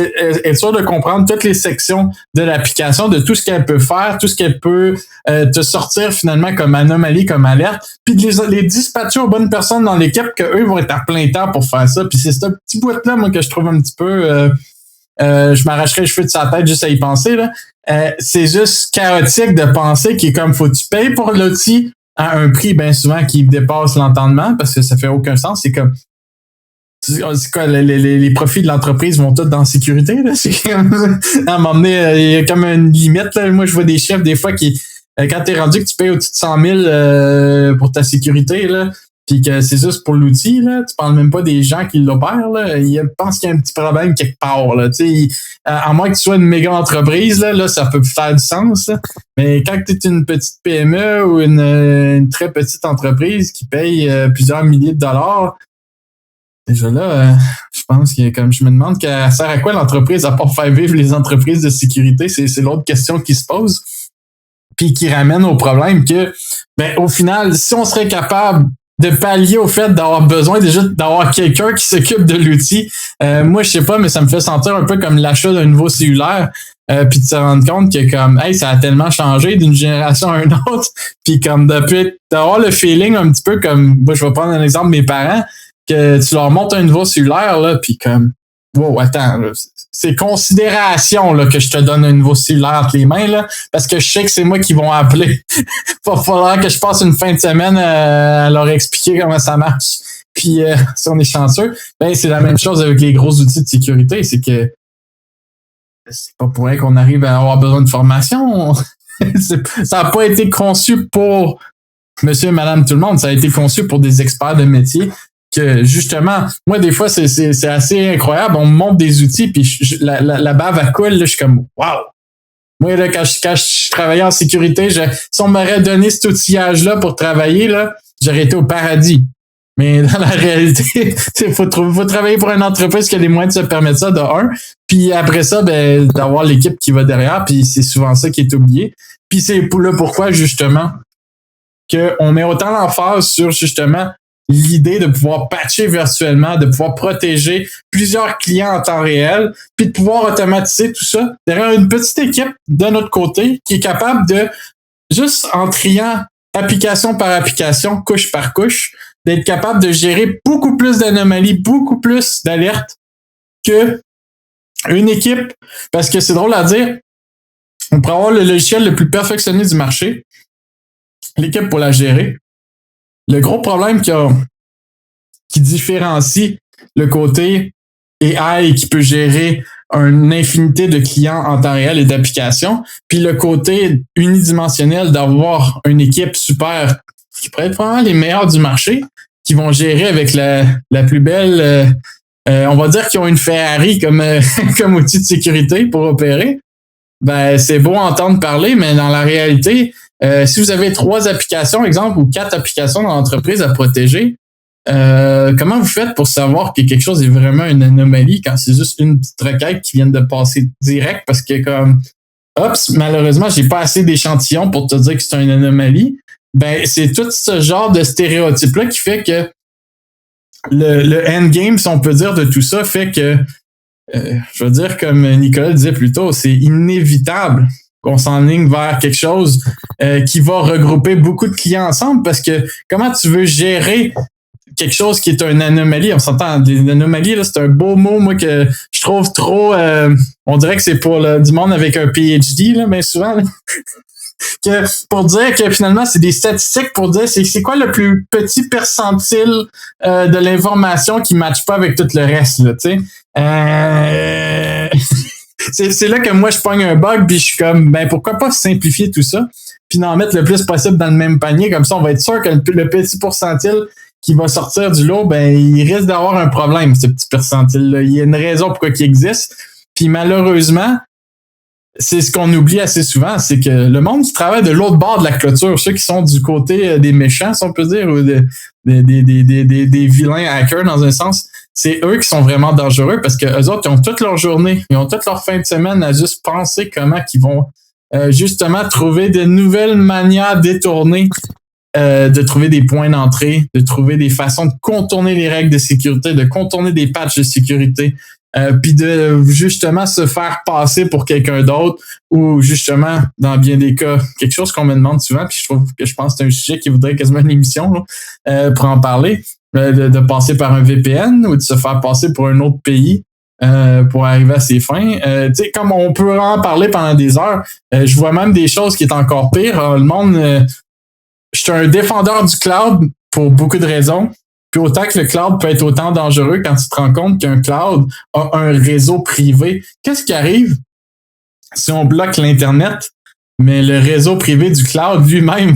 sûr de comprendre toutes les sections de l'application, de tout ce qu'elle peut faire, tout ce qu'elle peut te sortir finalement comme anomalie, comme alerte, puis de les dispatcher aux bonnes personnes dans l'équipe qu'eux vont être à plein temps pour faire ça. Puis c'est ce petit bout-là, moi, que je trouve un petit peu... je m'arracherais les cheveux de sa tête juste à y penser, là. C'est juste chaotique de penser qu'il est comme, faut que tu payes pour l'outil à un prix bien souvent qui dépasse l'entendement parce que ça fait aucun sens. C'est comme, c'est quoi, les profits de l'entreprise vont tous dans la sécurité, là. C'est comme, à un moment donné, il y a comme une limite, là. Moi, je vois des chefs, des fois, qui, quand t'es rendu que tu payes au-dessus de 100 000 pour ta sécurité, là, puis que c'est juste pour l'outil, là, tu parles même pas des gens qui l'opèrent, là. Je pense qu'il y a un petit problème quelque part, là. Tu sais, à moins que tu sois une méga entreprise, là, ça peut faire du sens, là. Mais quand tu es une petite PME ou une très petite entreprise qui paye plusieurs milliers de dollars, déjà là, je pense que comme je me demande qu'elle sert à quoi l'entreprise à part faire vivre les entreprises de sécurité, c'est l'autre question qui se pose. Puis qui ramène au problème que, ben, au final, si on serait capable de pallier au fait d'avoir besoin déjà d'avoir quelqu'un qui s'occupe de l'outil, moi, je sais pas, mais ça me fait sentir un peu comme l'achat d'un nouveau cellulaire, puis de se rendre compte que comme, hey, ça a tellement changé d'une génération à une autre, puis comme d'avoir le feeling un petit peu comme, moi, je vais prendre un exemple de mes parents, que tu leur montes un nouveau cellulaire, là, puis comme, wow, attends, là, c'est considération là, que je te donne un nouveau cellulaire entre les mains, là, parce que je sais que c'est moi qui vont appeler. Il va falloir que je passe une fin de semaine à leur expliquer comment ça marche. Puis si on est chanceux, ben c'est la même chose avec les gros outils de sécurité, c'est que c'est pas pour rien qu'on arrive à avoir besoin de formation. Ça n'a pas été conçu pour monsieur et madame tout le monde, ça a été conçu pour des experts de métier. Que justement, moi des fois c'est assez incroyable, on me montre des outils puis la bave à coule, là, je suis comme wow. Moi là quand je travaillais en sécurité, si on m'aurait donné cet outillage là pour travailler là, j'aurais été au paradis. Mais dans la réalité, il faut travailler pour une entreprise qui a les moyens de se permettre ça de un, puis après ça ben d'avoir l'équipe qui va derrière, puis c'est souvent ça qui est oublié. Puis c'est là pourquoi justement que on met autant l'emphase sur justement l'idée de pouvoir patcher virtuellement, de pouvoir protéger plusieurs clients en temps réel, puis de pouvoir automatiser tout ça derrière une petite équipe de notre côté qui est capable de, juste en triant application par application, couche par couche, d'être capable de gérer beaucoup plus d'anomalies, beaucoup plus d'alertes que une équipe, parce que c'est drôle à dire, on pourrait avoir le logiciel le plus perfectionné du marché, l'équipe pour la gérer. Le gros problème qui différencie le côté AI qui peut gérer une infinité de clients en temps réel et d'applications, puis le côté unidimensionnel d'avoir une équipe super qui pourrait être probablement les meilleurs du marché, qui vont gérer avec la plus belle, on va dire qu'ils ont une Ferrari comme outil de sécurité pour opérer. Ben c'est beau entendre parler, mais dans la réalité, si vous avez 3 applications, exemple, ou 4 applications dans l'entreprise à protéger, comment vous faites pour savoir que quelque chose est vraiment une anomalie quand c'est juste une petite requête qui vient de passer direct parce que comme, oups, malheureusement, j'ai pas assez d'échantillons pour te dire que c'est une anomalie. Ben, c'est tout ce genre de stéréotype-là qui fait que le endgame, si on peut dire, de tout ça fait que, je veux dire, comme Nicolas disait plus tôt, c'est inévitable qu'on s'enligne vers quelque chose qui va regrouper beaucoup de clients ensemble parce que comment tu veux gérer quelque chose qui est une anomalie, on s'entend, des anomalies, là, c'est un beau mot, moi, que je trouve trop, on dirait que c'est pour du monde avec un PhD, là, bien souvent, là. Que pour dire que finalement, c'est des statistiques pour dire c'est quoi le plus petit percentile de l'information qui ne matche pas avec tout le reste, là, tu sais. C'est là que moi, je pogne un bug, puis je suis comme, ben pourquoi pas simplifier tout ça, puis d'en mettre le plus possible dans le même panier, comme ça, on va être sûr que le petit pourcentile qui va sortir du lot, ben il risque d'avoir un problème, ce petit percentile-là. Il y a une raison pourquoi il existe, puis malheureusement, c'est ce qu'on oublie assez souvent, c'est que le monde qui travaille de l'autre bord de la clôture, ceux qui sont du côté des méchants, si on peut dire, ou des vilains hackers dans un sens, c'est eux qui sont vraiment dangereux parce que eux autres, ils ont toute leur journée, ils ont toute leur fin de semaine à juste penser comment ils vont justement trouver de nouvelles manières détournées de trouver des points d'entrée, de trouver des façons de contourner les règles de sécurité, de contourner des patchs de sécurité, puis de justement se faire passer pour quelqu'un d'autre ou justement, dans bien des cas, quelque chose qu'on me demande souvent, puis je pense que c'est un sujet qui voudrait quasiment une émission là, pour en parler, de passer par un VPN ou de se faire passer pour un autre pays pour arriver à ses fins. Tu sais, comme on peut en parler pendant des heures, je vois même des choses qui est encore pire. Le monde, je suis un défendeur du cloud pour beaucoup de raisons. Puis autant que le cloud peut être autant dangereux quand tu te rends compte qu'un cloud a un réseau privé. Qu'est-ce qui arrive si on bloque l'Internet, mais le réseau privé du cloud lui-même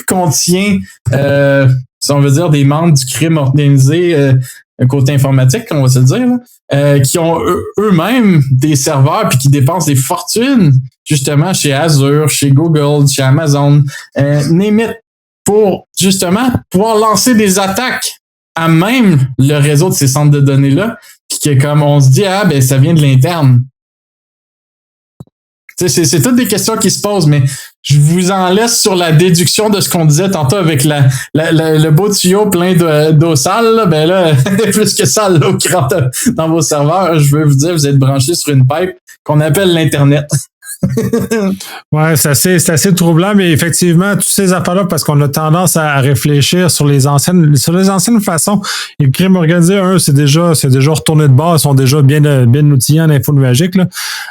contient, si on veut dire, des membres du crime organisé côté informatique, on va se le dire, là, qui ont eux-mêmes des serveurs puis qui dépensent des fortunes, justement, chez Azure, chez Google, chez Amazon, name it, pour justement pouvoir lancer des attaques à même le réseau de ces centres de données-là, puis que comme on se dit, ben ça vient de l'interne. C'est toutes des questions qui se posent, mais je vous en laisse sur la déduction de ce qu'on disait tantôt avec le beau tuyau plein d'eau sale. Là, ben là, plus que ça, l'eau qui rentre dans vos serveurs, je veux vous dire, vous êtes branchés sur une pipe qu'on appelle l'Internet. Ouais, c'est assez troublant, mais effectivement, toutes ces affaires-là, parce qu'on a tendance à réfléchir sur les anciennes façons. Et le crime organisé, c'est déjà retourné de bord, ils sont déjà bien outillés en info numérique, là.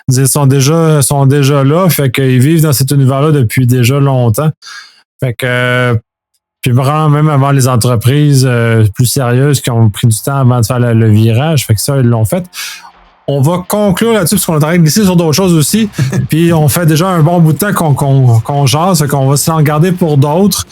Ils sont déjà là, fait qu'ils vivent dans cet univers-là depuis déjà longtemps. Fait que, puis vraiment, même avant les entreprises plus sérieuses qui ont pris du temps avant de faire le virage, fait que ça, ils l'ont fait. On va conclure là-dessus parce qu'on est en train de glisser sur d'autres choses aussi. Puis on fait déjà un bon bout de temps qu'on jase, qu'on va s'en garder pour d'autres.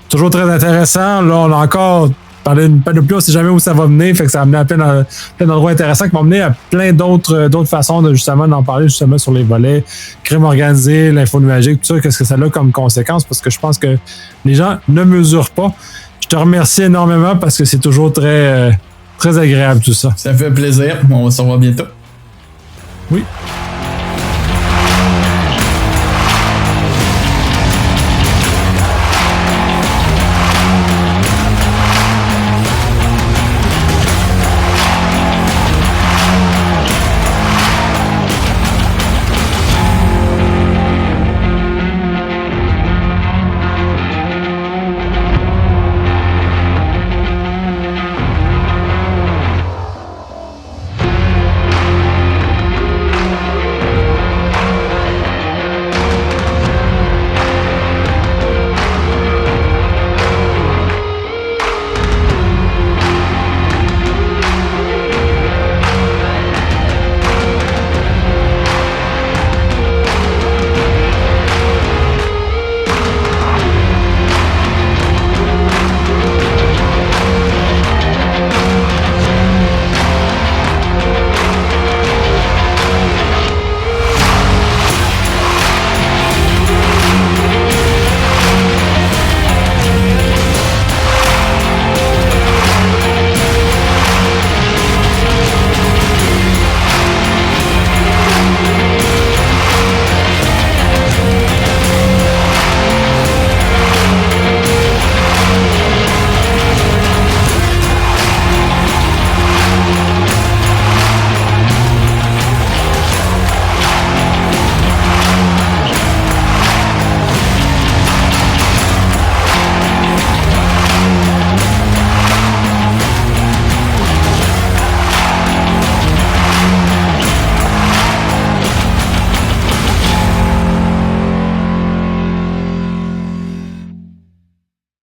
Toujours très intéressant. Là, on a encore parlé une panoplie, on ne sait jamais où ça va mener. Fait que ça va mener à plein d'endroits intéressants qui vont mener à plein d'autres façons de justement d'en parler justement sur les volets, crime organisé, l'info numérique, tout ça, qu'est-ce que ça a comme conséquence, parce que je pense que les gens ne mesurent pas. Je te remercie énormément parce que c'est toujours très agréable tout ça. Ça fait plaisir. On va se revoir bientôt. Oui.